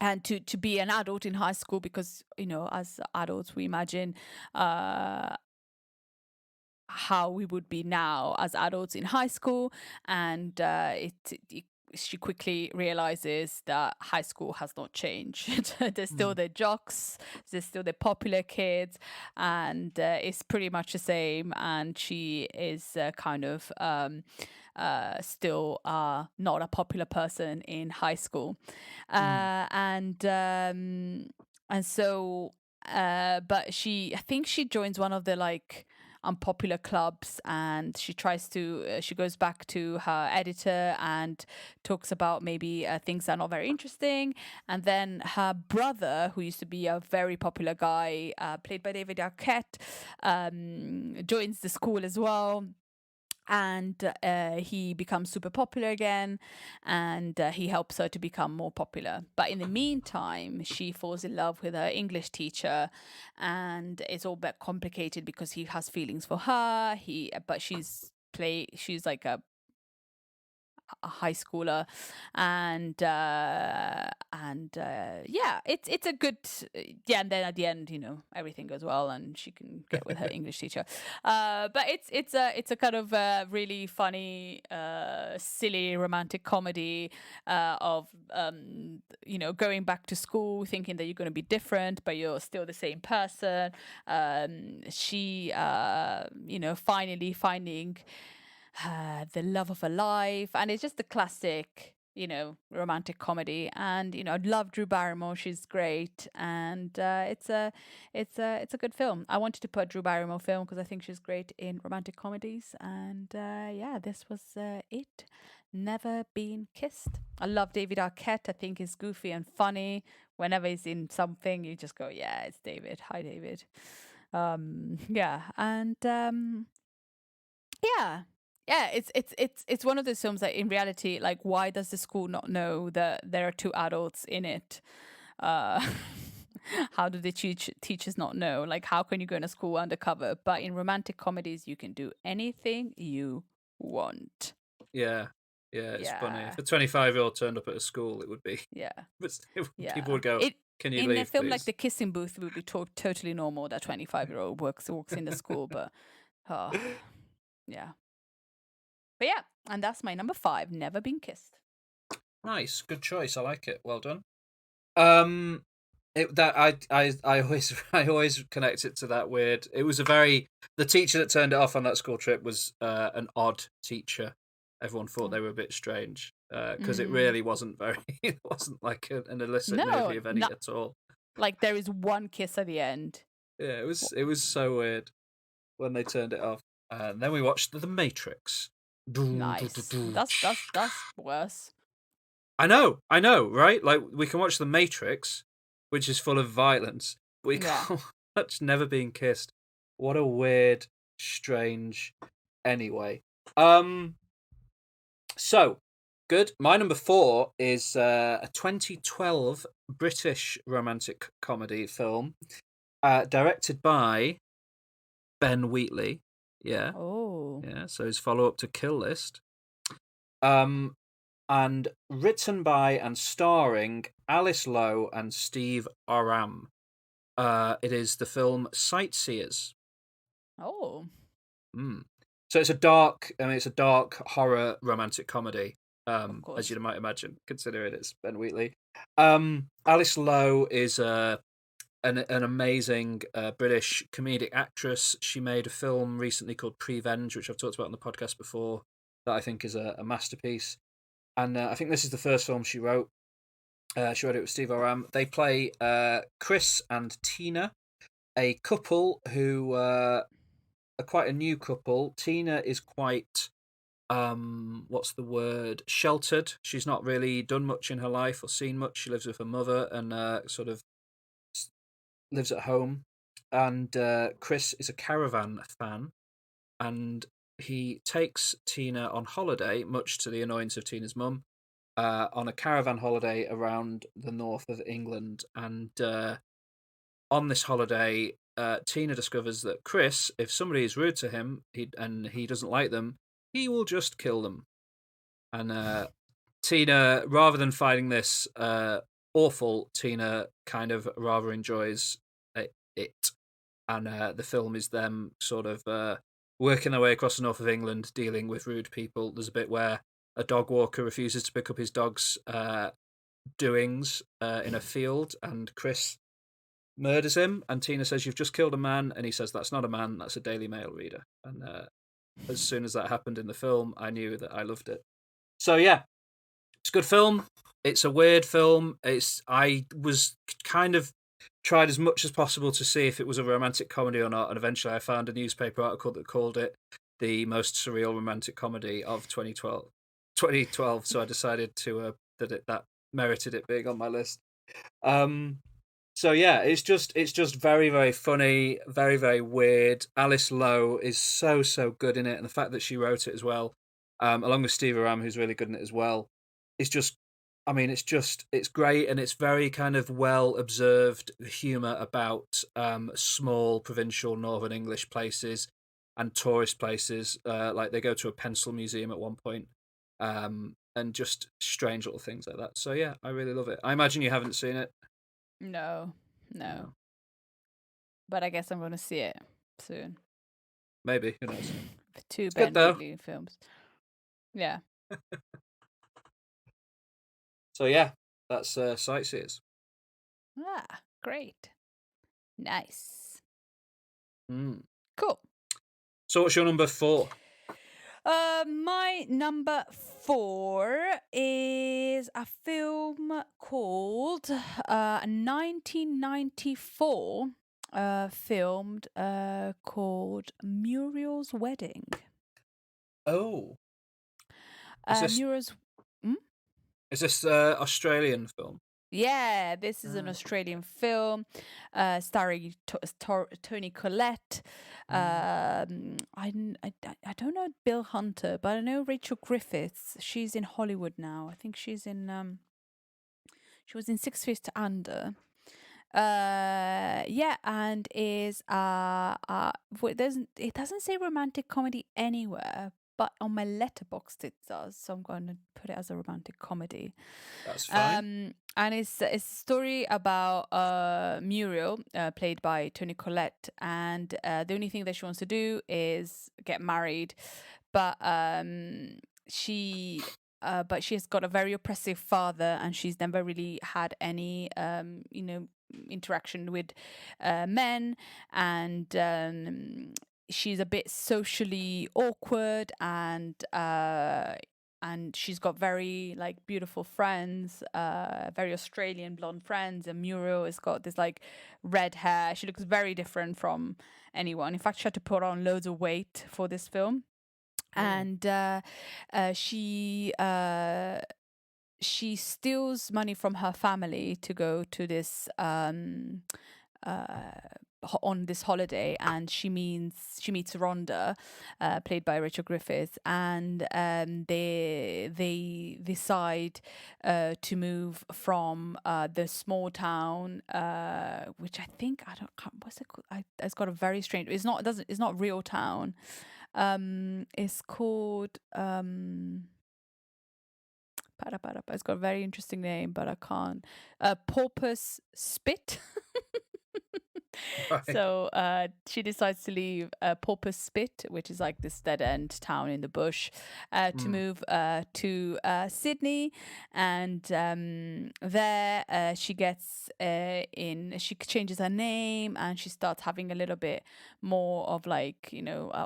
and to be an adult in high school, because, as adults, we imagine how we would be now as adults in high school. And she quickly realizes that high school has not changed. There's still the jocks, there's still the popular kids, and it's pretty much the same. And she is kind of still not a popular person in high school, and so but I think she joins one of the unpopular clubs, and she tries to she goes back to her editor and talks about maybe things that are not very interesting. And then her brother, who used to be a very popular guy, played by David Arquette, joins the school as well. And he becomes super popular again, and he helps her to become more popular. But in the meantime, she falls in love with her English teacher, and it's all a bit complicated because he has feelings for her. But she's like a high schooler, and yeah, it's a good, yeah. And then at the end, everything goes well and she can get with her English teacher. But it's a kind of really funny, silly romantic comedy of going back to school thinking that you're going to be different but you're still the same person. She finally finding the love of her life, and it's just a classic romantic comedy. And I love Drew Barrymore, she's great, and it's a good film. I wanted to put Drew Barrymore film because I think she's great in romantic comedies. And yeah, this was it. Never Been Kissed. I love David Arquette. I think he's goofy and funny. Whenever he's in something you just go, yeah, it's David. Hi, David. Yeah. And yeah, it's one of those films that in reality, like, why does the school not know that there are two adults in it? How do the teachers not know? Like, how can you go into school undercover? But in romantic comedies, you can do anything you want. Yeah, it's funny. If a 25-year-old turned up at a school, it would be. Yeah. People would go, can you leave, in a film please? like The Kissing Booth, it would be totally normal that 25-year-old walks in the school, but yeah. But yeah, and that's my number 5, Never Been Kissed. Nice, good choice. I like it. Well done. I always connect it to that weird. It was the teacher that turned it off on that school trip was an odd teacher. Everyone thought they were a bit strange because it really wasn't very. It wasn't like an illicit movie of any at all. Like, there is one kiss at the end. Yeah, it was so weird when they turned it off. And then we watched The Matrix. Nice. That's worse. I know, right? Like, we can watch The Matrix, which is full of violence, but we can't watch Never Been Kissed. What a weird, strange. Anyway, so good. My number 4 is a 2012 British romantic comedy film, directed by Ben Wheatley. Yeah. Oh. Yeah, so his follow-up to Kill List. And written by and starring Alice Lowe and Steve Oram. It is the film Sightseers. Oh. So it's a dark horror romantic comedy, as you might imagine, considering it's Ben Wheatley. Alice Lowe is an amazing British comedic actress. She made a film recently called Prevenge, which I've talked about on the podcast before, that I think is a masterpiece. And I think this is the first film she wrote. She wrote it with Steve Oram. They play Chris and Tina, a couple who are quite a new couple. Tina is quite, what's the word, sheltered. She's not really done much in her life or seen much. She lives with her mother and sort of lives at home. And Chris is a Caravan fan, and he takes Tina on holiday, much to the annoyance of Tina's mum, on a caravan holiday around the north of England. And on this holiday, Tina discovers that Chris, if somebody is rude to him and he doesn't like them, he will just kill them. And Tina, rather than finding this awful, Tina kind of rather enjoys it. And the film is them sort of working their way across the north of England, dealing with rude people. There's a bit where a dog walker refuses to pick up his dog's doings in a field, and Chris murders him, and Tina says, "You've just killed a man," and he says, "That's not a man, that's a Daily Mail reader." And as soon as that happened in the film, I knew that I loved it. So yeah, it's a good film. It's a weird film. I was kind of tried as much as possible to see if it was a romantic comedy or not, and eventually I found a newspaper article that called it the most surreal romantic comedy of 2012. So I decided to that merited it being on my list. So yeah, it's just very, very funny, very, very weird. Alice Lowe is so good in it, and the fact that she wrote it as well, along with Steve Aram, who's really good in it as well, is just, I mean, it's great, and it's very kind of well observed humour about small provincial Northern English places and tourist places. Like they go to a pencil museum at one point, and just strange little things like that. So yeah, I really love it. I imagine you haven't seen it. No. No. But I guess I'm going to see it soon. Maybe, who knows? For two It's Ben good, though. Wheatley films. Yeah. So yeah, that's Sightseers. Ah, great. Nice. Mm. Cool. So what's your number 4? My number 4 is a film called 1994 filmed called Muriel's Wedding. Oh. Is this Australian film? Yeah, this is an Australian film starring Toni Collette. I don't know Bill Hunter, but I know Rachel Griffiths. She's in Hollywood now. I think she's in she was in 6 Feet Under. Yeah, and is it doesn't say romantic comedy anywhere, but on my letterboxd it does, so I'm going to put it as a romantic comedy. That's fine. And it's a story about Muriel, played by Toni Collette, and the only thing that she wants to do is get married, but she has got a very oppressive father, and she's never really had any interaction with men, and she's a bit socially awkward, and she's got very like beautiful friends, very Australian blonde friends, and Muriel has got this like red hair. She looks very different from anyone. In fact, she had to put on loads of weight for this film. And she steals money from her family to go to this on this holiday, and she meets Rhonda, played by Rachel Griffiths, and they decide to move from the small town, which I think what's it called? It's got a very strange. It's not real town. It's called it's got a very interesting name, but I can't. Porpoise Spit. Right. So she decides to leave Porpoise Spit, which is like this dead end town in the bush, to move to Sydney, and there she gets she changes her name, and she starts having a little bit more of like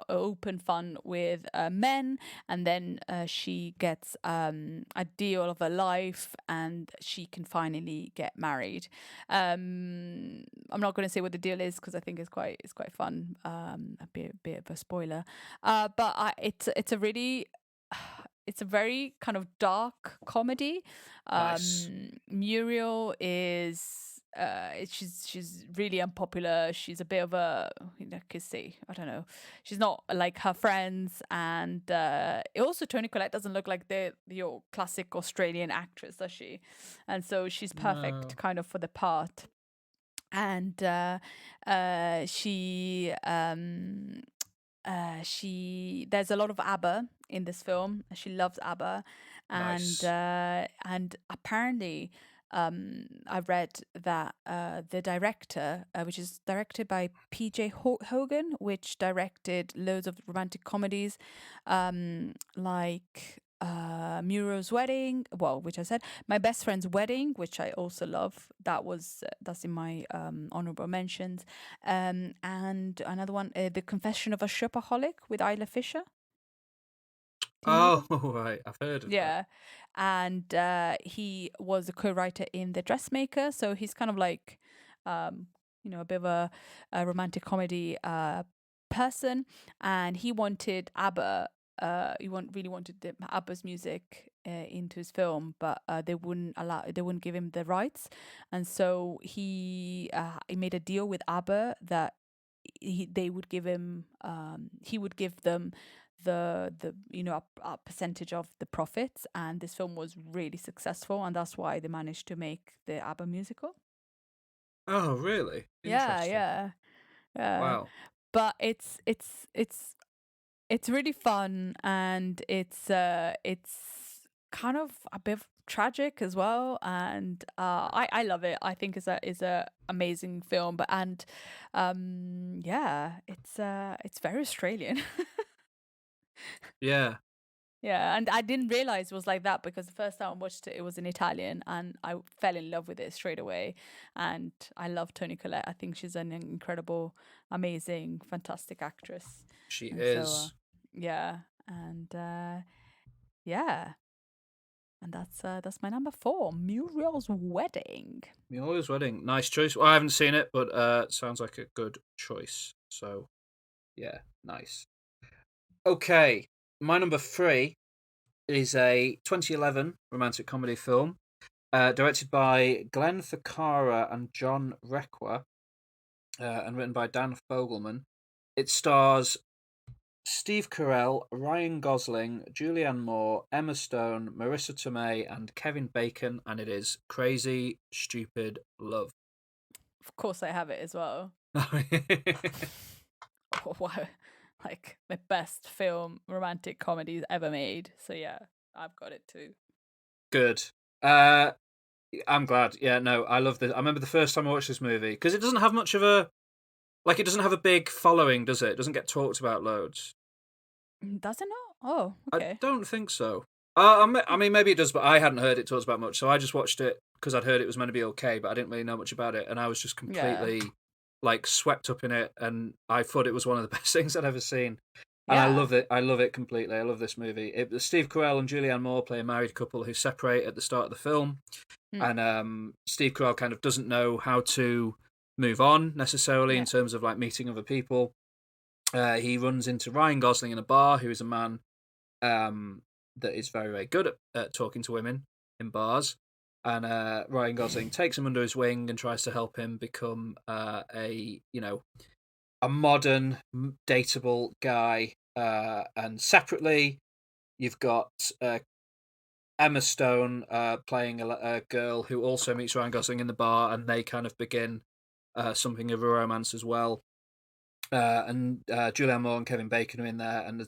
open fun with men, and then she gets a deal of her life, and she can finally get married. I'm not going to say what the deal is because I think it's quite fun. A bit of a spoiler, but it's a really it's a very kind of dark comedy. Nice. Muriel is she's really unpopular. She's a bit of a I don't know. She's not like her friends, and also Toni Collette doesn't look like your classic Australian actress, does she? And so she's perfect kind of for the part. And she there's a lot of ABBA in this film. She loves ABBA, Nice. and apparently I read that the director, which is directed by PJ Hogan, which directed loads of romantic comedies, like Muriel's Wedding, which I said, My Best Friend's Wedding, which I also love. That's in my honorable mentions. And another one, The Confession of a Shopaholic with Isla Fisher. Oh, right, I've heard of that. Yeah, and he was a co-writer in The Dressmaker, so he's kind of like a bit of a romantic comedy person, and he wanted ABBA. Really wanted ABBA's music into his film, but they wouldn't give him the rights, and so he made a deal with ABBA that they would give him, he would give them the a percentage of the profits, and this film was really successful, and that's why they managed to make the ABBA musical. Oh, really? Interesting. Yeah. Wow. But it's really fun, and it's kind of a bit tragic as well, and I love it. I think is a amazing film, but it's very Australian. Yeah. Yeah, and I didn't realize it was like that, because the first time I watched it, it was in Italian, and I fell in love with it straight away. And I love Toni Collette. I think she's an incredible, amazing, fantastic actress. She And is. yeah, and yeah, and that's my number 4, Muriel's Wedding. Muriel's Wedding. Nice choice. Well, I haven't seen it, but sounds like a good choice. So, yeah, nice. Okay, my number 3 is a 2011 romantic comedy film directed by Glenn Ficarra and John Requa and written by Dan Fogelman. It stars Steve Carell, Ryan Gosling, Julianne Moore, Emma Stone, Marissa Tomei, and Kevin Bacon, and it is Crazy Stupid Love. Of course, I have it as well. Wow, like the best romantic comedies ever made. So yeah, I've got it too. Good. I'm glad. Yeah, no, I love this. I remember the first time I watched this movie, because it doesn't have much of a, like, it doesn't have a big following, does it? It doesn't get talked about loads. Does it not? Oh, okay. I don't think so. I mean, maybe it does, but I hadn't heard it talked about much, so I just watched it because I'd heard it was meant to be okay, but I didn't really know much about it, and I was just completely like swept up in it, and I thought it was one of the best things I'd ever seen. And I love it. I love it completely. I love this movie. Steve Carell and Julianne Moore play a married couple who separate at the start of the film, and Steve Carell kind of doesn't know how to move on necessarily in terms of like meeting other people. He runs into Ryan Gosling in a bar, who is a man that is very, very good at talking to women in bars. And Ryan Gosling takes him under his wing and tries to help him become a modern, dateable guy. And separately, you've got Emma Stone playing a girl who also meets Ryan Gosling in the bar, and they kind of begin something of a romance as well. And Julianne Moore and Kevin Bacon are in there, and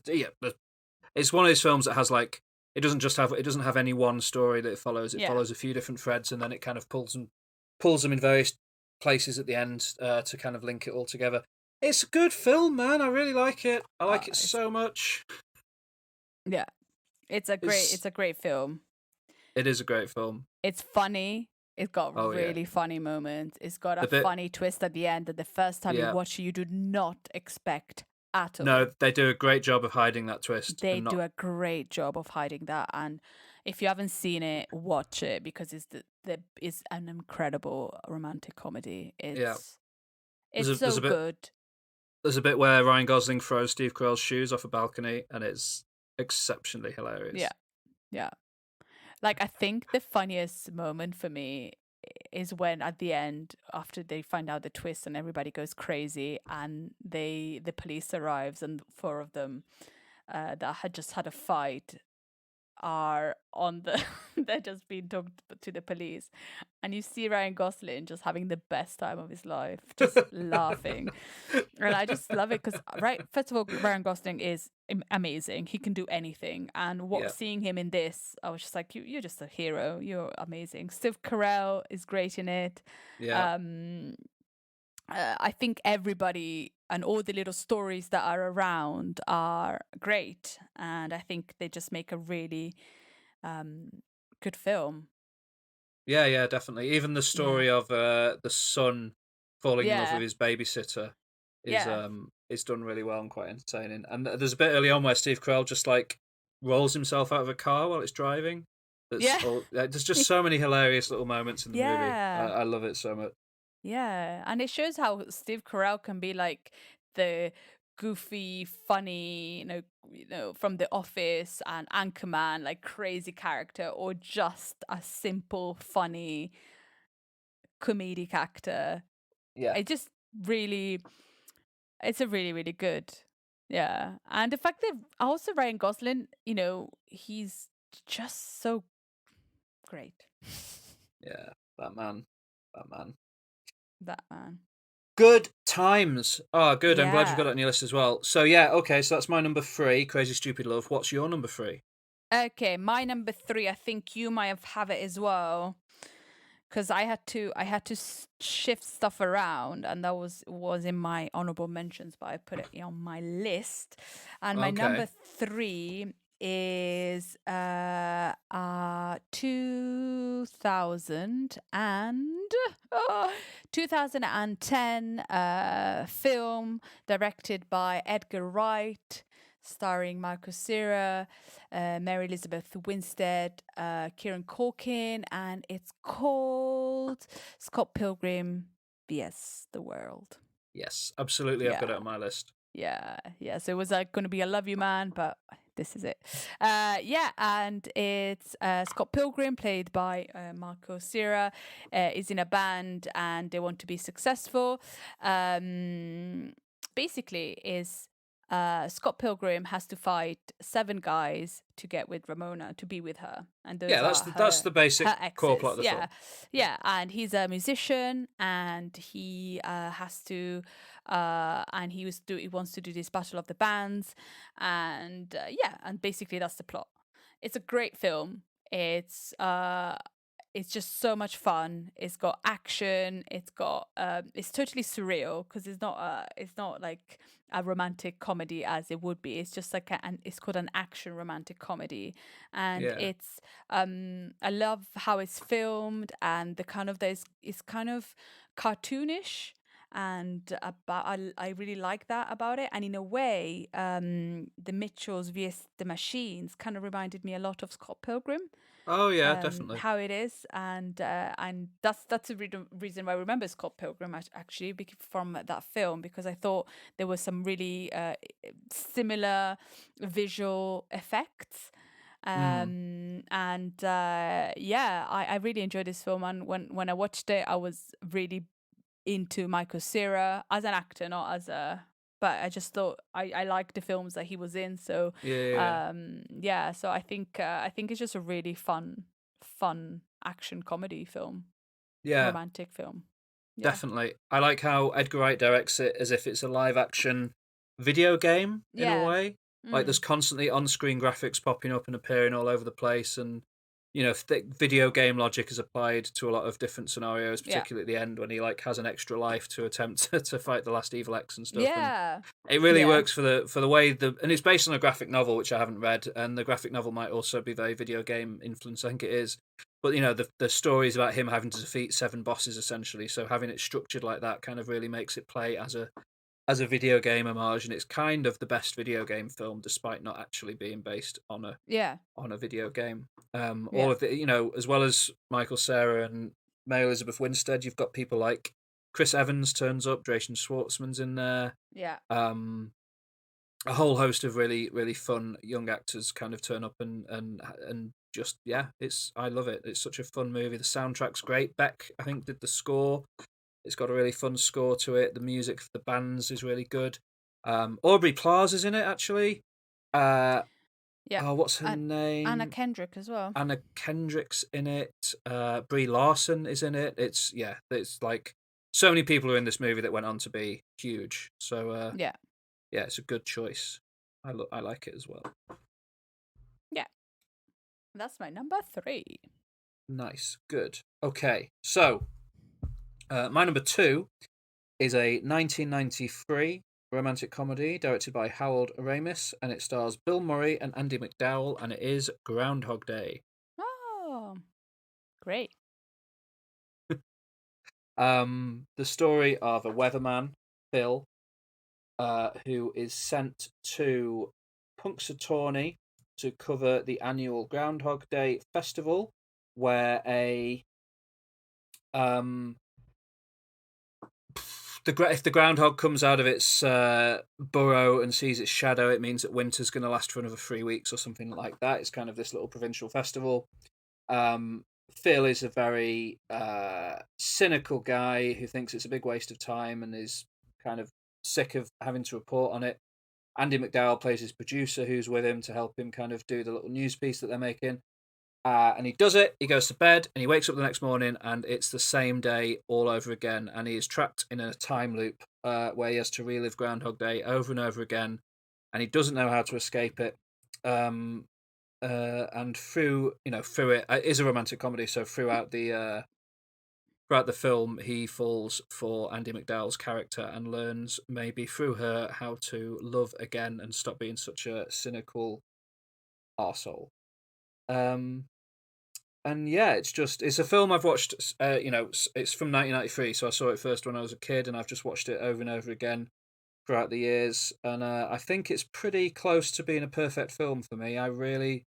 it's one of those films that has like it doesn't have any one story that it follows. It follows a few different threads, and then it kind of pulls them in various places at the end to kind of link it all together. It's a good film, man. I really like it. I like it so much. Yeah, it's a great film. It is a great film. It's funny. It's got really funny moments. It's got a funny twist at the end that the first time you watch it, you do not expect at all. No, they do a great job of hiding that twist. They do a great job of hiding that. And if you haven't seen it, watch it, because it's an incredible romantic comedy. It's so good. There's a bit where Ryan Gosling throws Steve Carell's shoes off a balcony, and it's exceptionally hilarious. Yeah. Like, I think the funniest moment for me is when at the end, after they find out the twist and everybody goes crazy, and the police arrives, and 4 of them that had just had a fight are on the they're just being talked to the police, and you see Ryan Gosling just having the best time of his life, just laughing. And I just love it because, first of all, Ryan Gosling is amazing. He can do anything, and seeing him in this, I was just like, you're just a hero. You're amazing. Steve Carell is great in it. I think everybody and all the little stories that are around are great, and I think they just make a really good film. Yeah, definitely. Even the story of the son falling in love with his babysitter is done really well and quite entertaining. And there's a bit early on where Steve Carell just like rolls himself out of a car while it's driving. There's just so many hilarious little moments in the movie. I love it so much. Yeah, and it shows how Steve Carell can be like the goofy, funny, from The Office and Anchorman, like crazy character, or just a simple, funny comedic actor. Yeah. It just really, it's a really, really good. Yeah, and the fact that also Ryan Gosling, he's just so great. Yeah. That man. That man. That man. Good times. Oh, good. I'm glad you've got Yeah. it on your list as well. So yeah, okay. So that's my number 3, Crazy Stupid Love. What's your number 3? Okay, my number 3. I think you might have it as well, because I had to shift stuff around, and that was in my honorable mentions, but I put it on my list. And my number Okay. 3 is 2000 and 2010 film directed by Edgar Wright, starring Michael Cera, Mary Elizabeth Winstead, Kieran Culkin, and it's called Scott Pilgrim vs. the World. Yes, absolutely. I've got it on my list. Yeah. So it was like going to be I Love You Man, but this is it. Yeah, and it's Scott Pilgrim, played by Marco Cera, is in a band and they want to be successful. Basically, is Scott Pilgrim has to fight 7 guys to get with Ramona, to be with her, and those Yeah, are that's the basic her core exes. plot of the film. Yeah, and he's a musician, and he has to, and he wants to do this battle of the bands, and and basically that's the plot. It's a great film. It's just so much fun. It's got action. It's totally surreal because it's not like a romantic comedy as it would be. It's just like it's called an action romantic comedy, and Yeah. I love how it's filmed, and it's kind of cartoonish, and I really like that about it. And in a way, the Mitchells vs the Machines kind of reminded me a lot of Scott Pilgrim, Oh yeah, definitely. how it is, and that's the reason why I remember Scott Pilgrim actually from that film, because I thought there was some really similar visual effects. And I really enjoyed this film, and when I watched it, I was really into Michael Cera as an actor, not as a. But I just thought I liked the films that he was in, so Yeah. so I think it's just a really fun action comedy film, Yeah, romantic film. Yeah. definitely. I like how Edgar Wright directs it as if it's a live action video game in a Yeah. way. Like there's constantly on-screen graphics popping up and appearing all over the place, and video game logic is applied to a lot of different scenarios, Yeah. particularly at the end when he like has an extra life to attempt to fight the last evil X and stuff. Yeah. And it really Yeah. works for the way and it's based on a graphic novel which I haven't read, and the graphic novel might also be very video game influenced. I think it is. But the story is about him having to defeat 7 bosses essentially, so having it structured like that kind of really makes it play as a video game homage, and it's kind of the best video game film despite not actually being based on a video game. All of the as well as Michael Cera and Mary Elizabeth Winstead, you've got people like Chris Evans turns up, Jason Schwartzman's in there. Yeah. A whole host of really really fun young actors kind of turn up and just I love it. It's such a fun movie. The soundtrack's great. Beck, I think, did the score. It's got a really fun score to it. The music for the bands is really good. Aubrey Plaza's in it actually. What's her name? Anna Kendrick as well. Anna Kendrick's in it. Brie Larson is in it. It's like so many people are in this movie that went on to be huge. So it's a good choice. I like it as well. Yeah, that's my number 3. Nice, good. Okay, so my number 2 is a 1993 romantic comedy directed by Harold Ramis, and it stars Bill Murray and Andy McDowell, and it is Groundhog Day. Oh, great. The story of a weatherman, Phil, who is sent to Punxsutawney to cover the annual Groundhog Day festival, where a if the groundhog comes out of its burrow and sees its shadow, it means that winter's going to last for another 3 weeks or something like that. It's kind of this little provincial festival. Phil is a very cynical guy who thinks it's a big waste of time and is kind of sick of having to report on it. Andy McDowell plays his producer who's with him to help him kind of do the little news piece that they're making. And he does it, he goes to bed, and he wakes up the next morning, and it's the same day all over again, and he is trapped in a time loop where he has to relive Groundhog Day over and over again, and he doesn't know how to escape it. And through it is a romantic comedy, so throughout the film, he falls for Andy McDowell's character and learns, maybe through her, how to love again and stop being such a cynical arsehole. And yeah, it's a film I've watched. It's from 1993, so I saw it first when I was a kid, and I've just watched it over and over again throughout the years. And I think it's pretty close to being a perfect film for me. I really,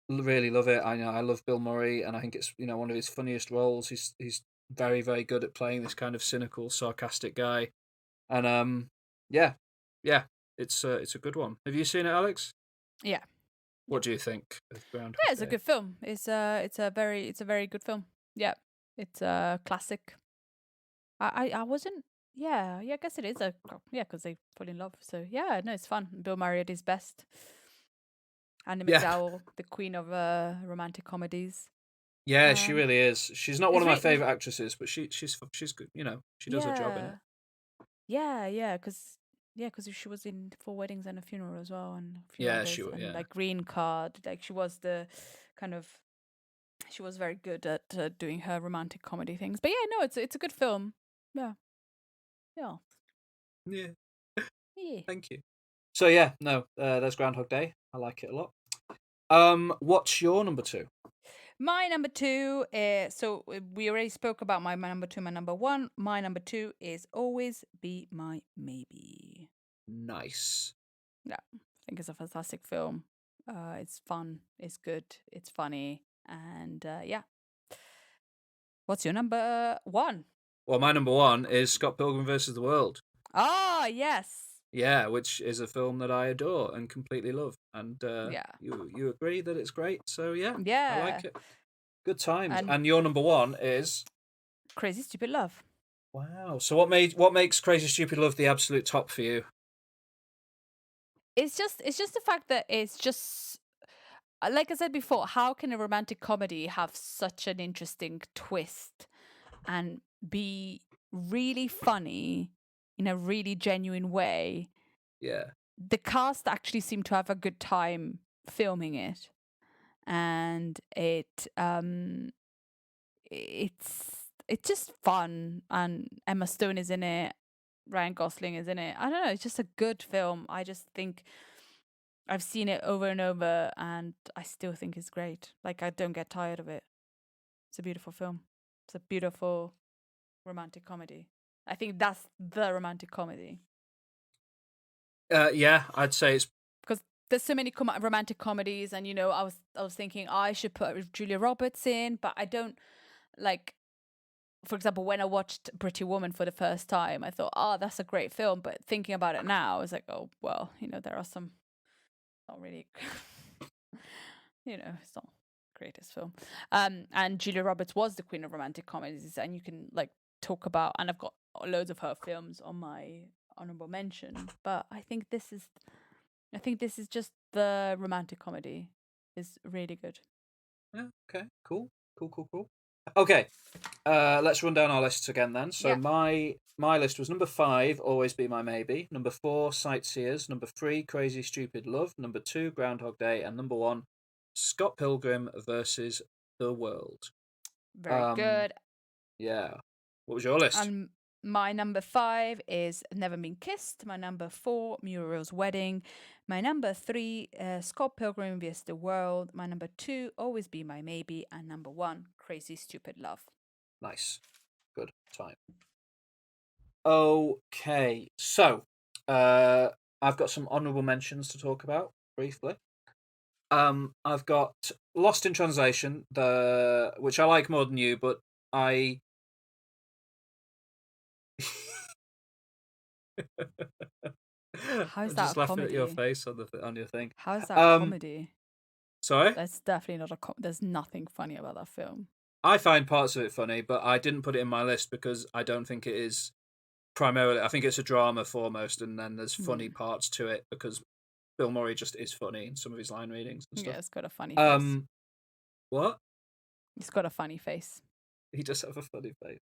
really love it. I love Bill Murray, and I think it's one of his funniest roles. He's very, very good at playing this kind of cynical, sarcastic guy. And yeah, it's a good one. Have you seen it, Alex? Yeah. What do you think of Groundhog Yeah, it's Day? a good film. It's a very good film. Yeah, it's a classic. I wasn't. Yeah, I guess it is because they fall in love. So yeah, no, it's fun. Bill Murray at his best. Andy Yeah. McDowell, the queen of romantic comedies. Yeah, she really is. She's not one of my really- favorite actresses, but she's good. She does her job in it. Yeah, because she was in Four Weddings and a Funeral as well, and a few Yeah, others, she was, and yeah. like Green Card. Like she was she was very good at doing her romantic comedy things. But yeah, no, it's a good film. Yeah. Yeah. Yeah. Thank you. So yeah, no, there's Groundhog Day. I like it a lot. What's your number 2? My number 2 is, so we already spoke about my number 2, my number 1. My number 2 is Always Be My Maybe. Nice. Yeah, I think it's a fantastic film. It's fun, it's good, it's funny, and yeah. What's your number 1? Well, my number 1 is Scott Pilgrim versus the World. Ah, yes. Yeah, which is a film that I adore and completely love. And you agree that it's great. So yeah, I like it. Good times. And your number 1 is Crazy Stupid Love. Wow. So what makes Crazy Stupid Love the absolute top for you? It's just the fact that it's just, like I said before, how can a romantic comedy have such an interesting twist and be really funny in a really genuine way? Yeah. The cast actually seemed to have a good time filming it, and it's just fun, and Emma Stone is in it, Ryan Gosling is in it. I don't know, it's just a good film. I just think I've seen it over and over, and I still think it's great. Like, I don't get tired of it. It's a beautiful film. It's a beautiful romantic comedy. I think that's the romantic comedy. Yeah, I'd say it's because there's so many romantic comedies, and I was thinking I should put Julia Roberts in, but I don't like. For example, when I watched Pretty Woman for the first time, I thought, oh, that's a great film. But thinking about it now, I was like, oh, well, there are some not really, it's not the greatest film. And Julia Roberts was the queen of romantic comedies, and you can talk about, and I've got loads of her films on my honorable mention, but I think this is just the romantic comedy is really good. Yeah, okay, cool. Okay, let's run down our lists again then. So my list was number 5, Always Be My Maybe. Number 4, Sightseers. Number 3, Crazy Stupid Love. Number 2, Groundhog Day. And number 1, Scott Pilgrim versus the World. Very good. Yeah. What was your list? And my number 5 is Never Been Kissed. My number 4, Muriel's Wedding. My number 3, Scott Pilgrim vs. the World. My number 2, Always Be My Maybe. And number 1, Crazy Stupid Love. Nice. Good time. Okay. So, I've got some honourable mentions to talk about briefly. I've got Lost in Translation, which I like more than you, but I How is I'm that just a laughing at your comedy? face on your thing. How is that comedy? Sorry? That's definitely not there's nothing funny about that film. I find parts of it funny, but I didn't put it in my list because I don't think it is primarily. I think it's a drama foremost, and then there's funny parts to it because Bill Murray just is funny in some of his line readings and stuff. Yeah, it's got a funny face. What? It's got a funny face. He does have a funny face.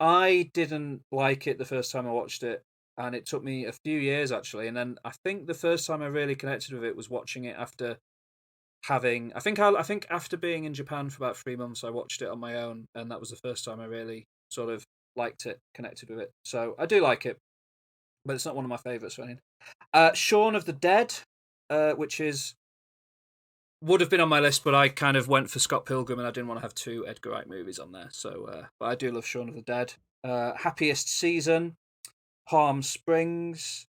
I didn't like it the first time I watched it, and it took me a few years actually. And then I think the first time I really connected with it was watching it after having. I think after being in Japan for about 3 months, I watched it on my own, and that was the first time I really sort of liked it, connected with it. So I do like it, but it's not one of my favourites or anything. Shaun of the Dead, which would have been on my list, but I kind of went for Scott Pilgrim, and I didn't want to have 2 Edgar Wright movies on there. So, but I do love Shaun of the Dead. Happiest Season, Palm Springs,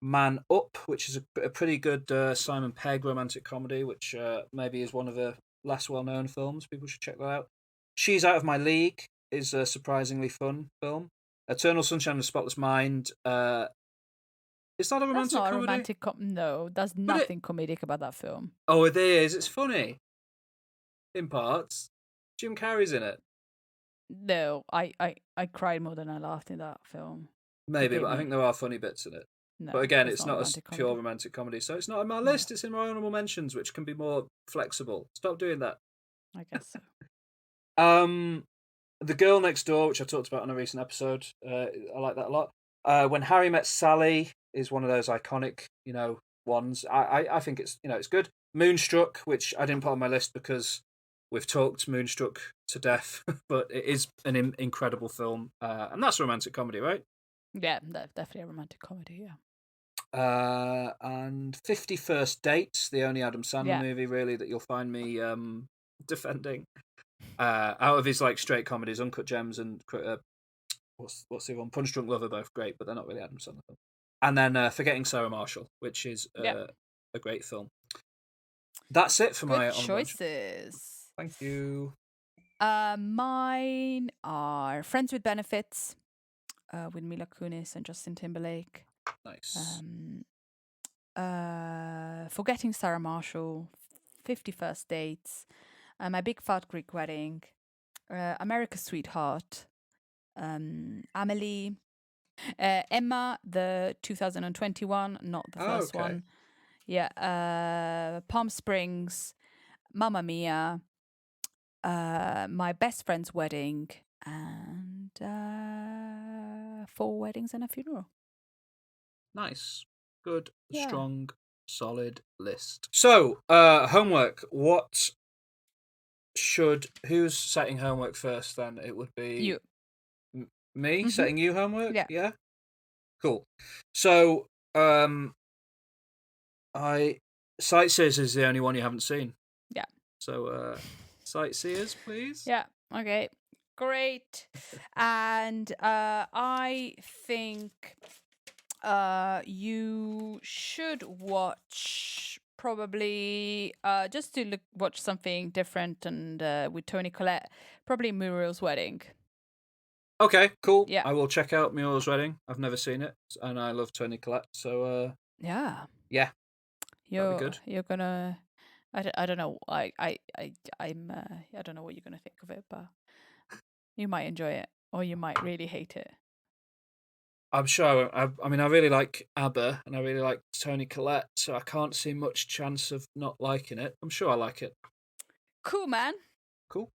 Man Up, which is a pretty good Simon Pegg romantic comedy, which maybe is one of the less well-known films. People should check that out. She's Out of My League is a surprisingly fun film. Eternal Sunshine of the Spotless Mind. Is that a romantic That's not comedy? a romantic no, there's nothing comedic about that film. Oh, it is. It's funny. In parts. Jim Carrey's in it. No, I cried more than I laughed in that film. Maybe, but I think there are funny bits in it. No, but again, it's not romantic a pure comedy. romantic comedy, so it's not on my list. It's in my honorable mentions, which can be more flexible. Stop doing that. I guess so. The Girl Next Door, which I talked about on a recent episode, I like that a lot. When Harry Met Sally is one of those iconic, ones. I think it's it's good. Moonstruck, which I didn't put on my list because we've talked Moonstruck to death, but it is an incredible film, and that's a romantic comedy, right? Yeah, definitely a romantic comedy. Yeah. And 50 First Dates, the only Adam Sandler movie really that you'll find me defending. Out of his straight comedies, Uncut Gems and what's the other one? Punch Drunk Love are both great, but they're not really Adam Sandler films. And then Forgetting Sarah Marshall, which is a great film. That's it for my choices. Thank you. Mine are Friends with Benefits, with Mila Kunis and Justin Timberlake. Nice. Forgetting Sarah Marshall, 50 First Dates, My Big Fat Greek Wedding, America's Sweetheart, Amelie, Emma, the 2021, not the first one. Yeah. Palm Springs, Mamma Mia, My Best Friend's Wedding, and 4 Weddings and a Funeral. Nice. Good, strong, solid list. So, homework. Who's setting homework first then? It would be you. Me? Mm-hmm. Setting you homework? Yeah. Cool. So, Sightseers is the only one you haven't seen. Yeah. So, Sightseers, please. Yeah. Okay. Great. And I think you should watch probably just to watch something different and with Toni Collette, probably Muriel's Wedding. Okay, cool. Yeah. I will check out Muriel's Wedding. I've never seen it, and I love Toni Collette. So yeah, that'd be good. You're gonna. I don't know. I don't know what you're gonna think of it, but you might enjoy it, or you might really hate it. I'm sure. I mean, I really like ABBA, and I really like Toni Collette, so I can't see much chance of not liking it. I'm sure I like it. Cool, man. Cool.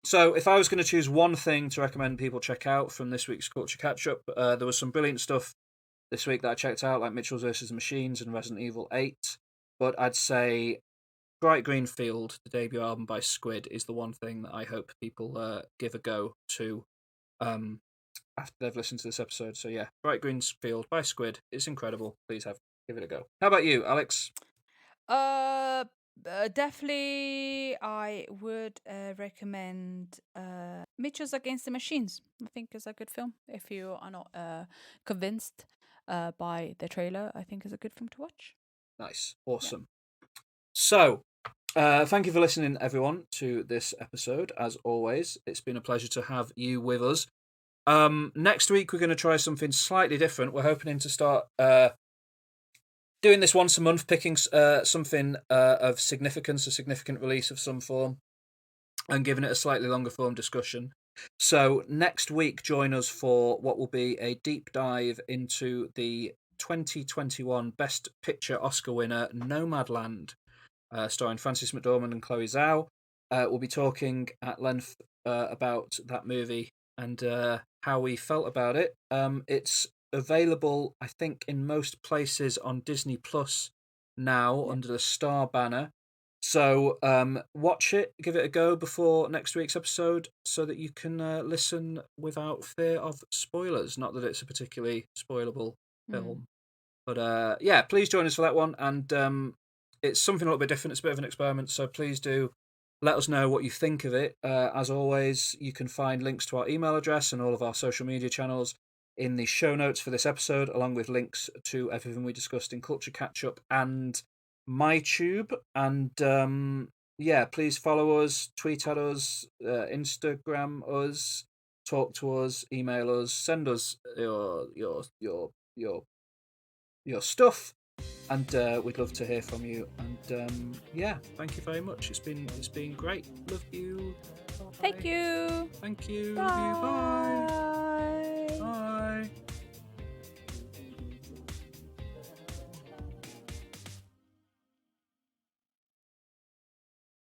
So, if I was going to choose one thing to recommend people check out from this week's Culture Catch-Up, there was some brilliant stuff this week that I checked out, like Mitchell's vs. the Machines and Resident Evil 8. But I'd say Bright Green Field, the debut album by Squid, is the one thing that I hope people give a go to after they've listened to this episode. So yeah, Bright Green Field by Squid. It's incredible. Please give it a go. How about you, Alex? Definitely I would recommend Mitchell's Against the Machines. I think is a good film. If you are not convinced by the trailer, I think is a good film to watch. Nice. Awesome. Yeah. So, thank you for listening, everyone, to this episode. As always, it's been a pleasure to have you with us. Next week we're going to try something slightly different. We're hoping to start doing this once a month, picking something of significance, a significant release of some form, and giving it a slightly longer form discussion. So next week, join us for what will be a deep dive into the 2021 Best Picture Oscar winner, Nomadland, starring Frances McDormand and Chloe Zhao. We'll be talking at length about that movie and how we felt about it. It's available, I think, in most places on Disney Plus now under the Star banner. So watch it, give it a go before next week's episode so that you can listen without fear of spoilers. Not that it's a particularly spoilable film. But yeah, please join us for that one. And it's something a little bit different. It's a bit of an experiment. So please do let us know what you think of it. As always, you can find links to our email address and all of our social media channels in the show notes for this episode, along with links to everything we discussed in Culture Catch Up and MyTube. And yeah, please follow us, tweet at us, Instagram us, talk to us, email us, send us your stuff, and we'd love to hear from you. And yeah, thank you very much. It's been great. Love you. Thank you. Thank you. Bye. Love you. Bye.